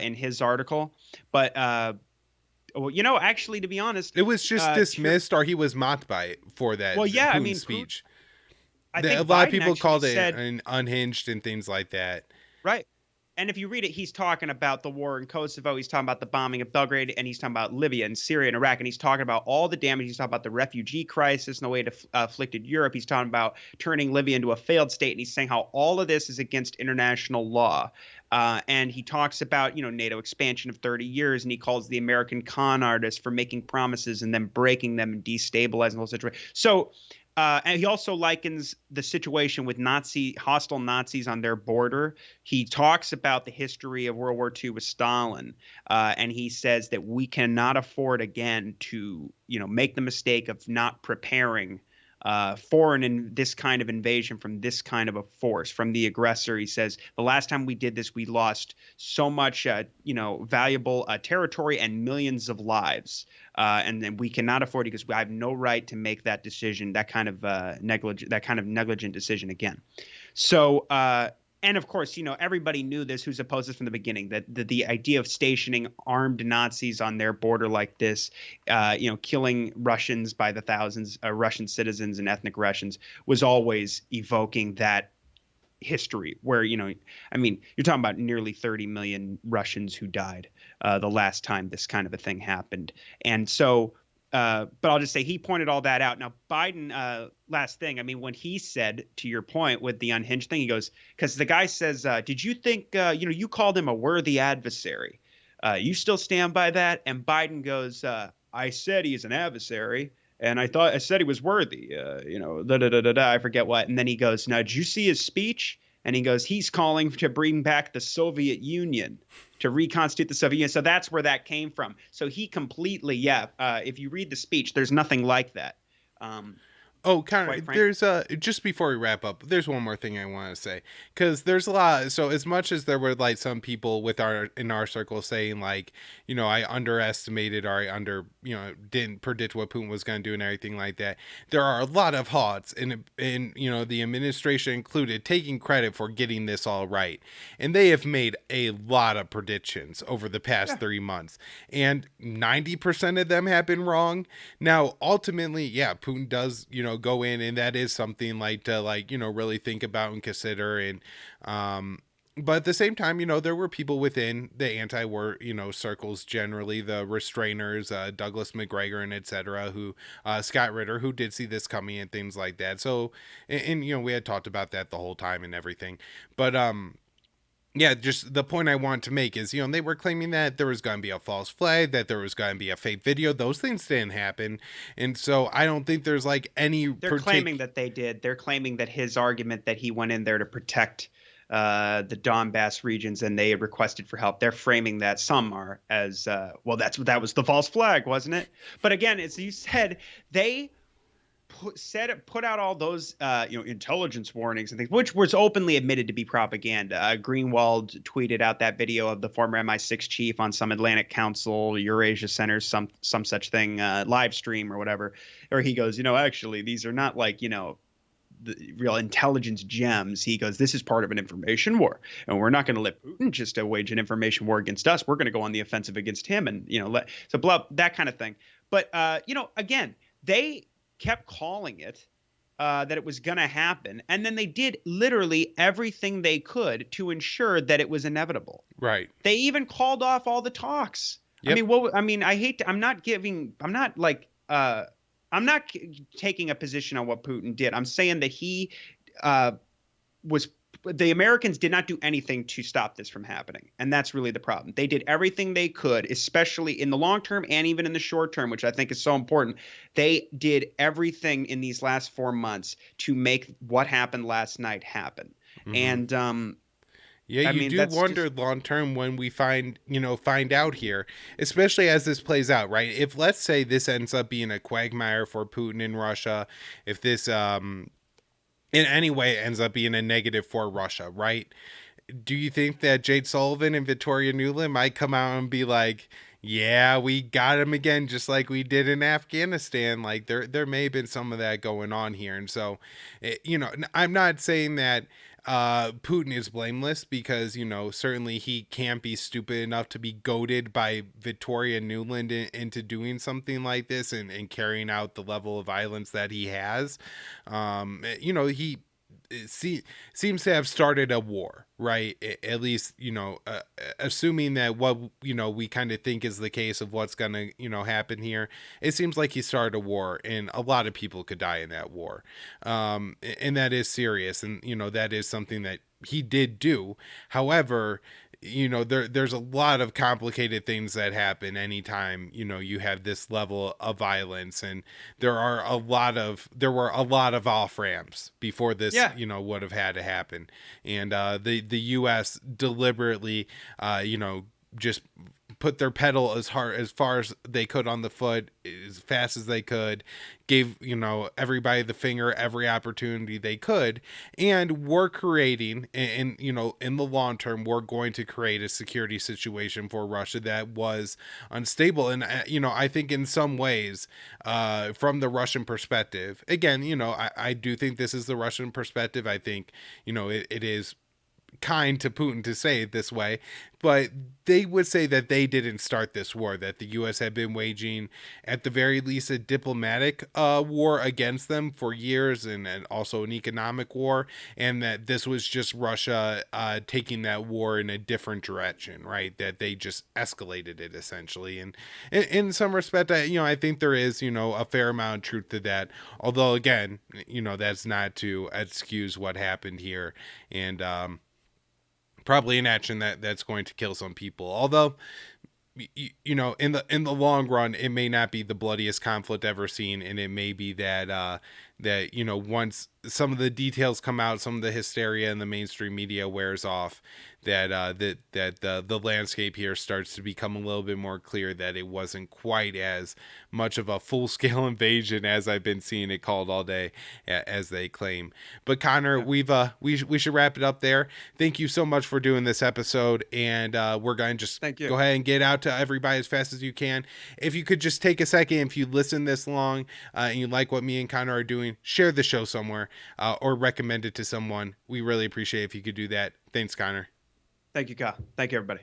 Speaker 2: in his article, but actually, to be honest,
Speaker 1: it was just dismissed, or he was mocked by it for that.
Speaker 2: Well, yeah,
Speaker 1: Putin speech.
Speaker 2: I think
Speaker 1: a lot of
Speaker 2: Biden
Speaker 1: people called it
Speaker 2: said,
Speaker 1: unhinged and things like that.
Speaker 2: Right. And if you read it, he's talking about the war in Kosovo. He's talking about the bombing of Belgrade, and he's talking about Libya and Syria and Iraq. And he's talking about all the damage. He's talking about the refugee crisis and the way it afflicted Europe. He's talking about turning Libya into a failed state. And he's saying how all of this is against international law. And he talks about, NATO expansion of 30 years. And he calls the American con artists for making promises and then breaking them and destabilizing the whole situation. So and he also likens the situation with hostile Nazis on their border. He talks about the history of World War II with Stalin, and he says that we cannot afford again to, make the mistake of not preparing for this kind of invasion from this kind of a force, from the aggressor. He says the last time we did this, we lost so much, valuable territory and millions of lives. And then we cannot afford it, because I have no right to make that decision, that kind of negligent decision again. So, and of course, everybody knew this who's opposed this from the beginning, that the idea of stationing armed Nazis on their border like this, killing Russians by the thousands, Russian citizens and ethnic Russians, was always evoking that history where, you're talking about nearly 30 million Russians who died the last time this kind of a thing happened. And so, but I'll just say he pointed all that out. Now, Biden, last thing, when he said, to your point with the unhinged thing, he goes, because the guy says, did you think, you called him a worthy adversary? You still stand by that? And Biden goes, I said he's an adversary. And I said he was worthy, da da da da da. I forget what. And then he goes, now, did you see his speech? And he goes, he's calling to bring back the Soviet Union, to reconstitute the Soviet Union. So that's where that came from. So he completely, yeah. If you read the speech, there's nothing like that. Um,
Speaker 1: Oh,
Speaker 2: quite
Speaker 1: kind of.
Speaker 2: frankly.
Speaker 1: There's just before we wrap up, there's one more thing I want to say because there's a lot. So as much as there were like some people with our in our circle saying like, I underestimated or I didn't predict what Putin was going to do and everything like that. There are a lot of hots in the administration included taking credit for getting this all right, and they have made a lot of predictions over the past
Speaker 2: Yeah.
Speaker 1: 3 months, and 90% of them have been wrong. Now, ultimately, yeah, Putin does, go in, and that is something like to like, really think about and consider. And, but at the same time, there were people within the anti-war, circles generally, the restrainers, Douglas McGregor and etc., who, Scott Ritter, who did see this coming and things like that. So, and we had talked about that the whole time and everything. But, yeah, just the point I want to make is, they were claiming that there was going to be a false flag, that there was going to be a fake video. Those things didn't happen. And so I don't think there's like any
Speaker 2: They're claiming that they did. They're claiming that his argument that he went in there to protect the Donbass regions and they had requested for help. They're framing that, some are, as well. That was the false flag, wasn't it? But again, as you said, they put out all those intelligence warnings and things, which was openly admitted to be propaganda. Greenwald tweeted out that video of the former MI6 chief on some Atlantic Council, Eurasia Center, some such thing, live stream or whatever, or he goes, actually these are not like the real intelligence gems. He goes, this is part of an information war, and we're not going to let Putin just wage an information war against us. We're going to go on the offensive against him, and that kind of thing. But again, they kept calling it that it was going to happen, and then they did literally everything they could to ensure that it was inevitable.
Speaker 1: right.
Speaker 2: They even called off all the talks.
Speaker 1: Yep.
Speaker 2: I'm not taking a position on what Putin did. I'm saying that he the Americans did not do anything to stop this from happening. And that's really the problem. They did everything they could, especially in the long term and even in the short term, which I think is so important. They did everything in these last 4 months to make what happened last night happen.
Speaker 1: Mm-hmm.
Speaker 2: And
Speaker 1: yeah, you do wonder long term when we find out here, especially as this plays out, right? If let's say this ends up being a quagmire for Putin in Russia, if this in any way ends up being a negative for Russia, right? Do you think that Jade Sullivan and Victoria Nuland might come out and be like, yeah, we got him again, just like we did in Afghanistan? Like there may have been some of that going on here. And so, I'm not saying that Putin is blameless because, certainly he can't be stupid enough to be goaded by Victoria Nuland into doing something like this and carrying out the level of violence that he has. He seems to have started a war, right? At least, assuming that what, we kind of think is the case of what's going to, happen here, it seems like he started a war and a lot of people could die in that war. And that is serious. And, that is something that he did do. However, there's a lot of complicated things that happen anytime, you have this level of violence, and there were a lot of off ramps before this,
Speaker 2: yeah.
Speaker 1: Would have had to happen. And, the US deliberately, just put their pedal as far as they could on the foot, as fast as they could, gave everybody the finger every opportunity they could, and we're creating, and in the long term we're going to create a security situation for Russia that was unstable. And I think in some ways, from the Russian perspective, again, I do think this is the Russian perspective. I think it is kind to Putin to say it this way, but they would say that they didn't start this war, that the US had been waging at the very least a diplomatic war against them for years, and also an economic war, and that this was just Russia taking that war in a different direction, right? That they just escalated it essentially. And in some respect, I think there is a fair amount of truth to that, although again, that's not to excuse what happened here. And probably an action that's going to kill some people. Although, you know, in the long run, it may not be the bloodiest conflict ever seen, and it may be that that, you know, once some of the details come out, some of the hysteria in the mainstream media wears off, that the landscape here starts to become a little bit more clear, that it wasn't quite as much of a full scale invasion as I've been seeing it called all day, as they claim. But Connor,
Speaker 2: Yeah.
Speaker 1: we should wrap it up there. Thank you so much for doing this episode, and we're going to just
Speaker 2: Thank you.
Speaker 1: go ahead and get out to everybody as fast as you can. If you could just take a second, if you listen this long, and you like what me and Connor are doing, share the show somewhere, or recommend it to someone. We really appreciate it if you could do that. Thanks, Connor.
Speaker 2: Thank you, Kyle. Thank you, everybody.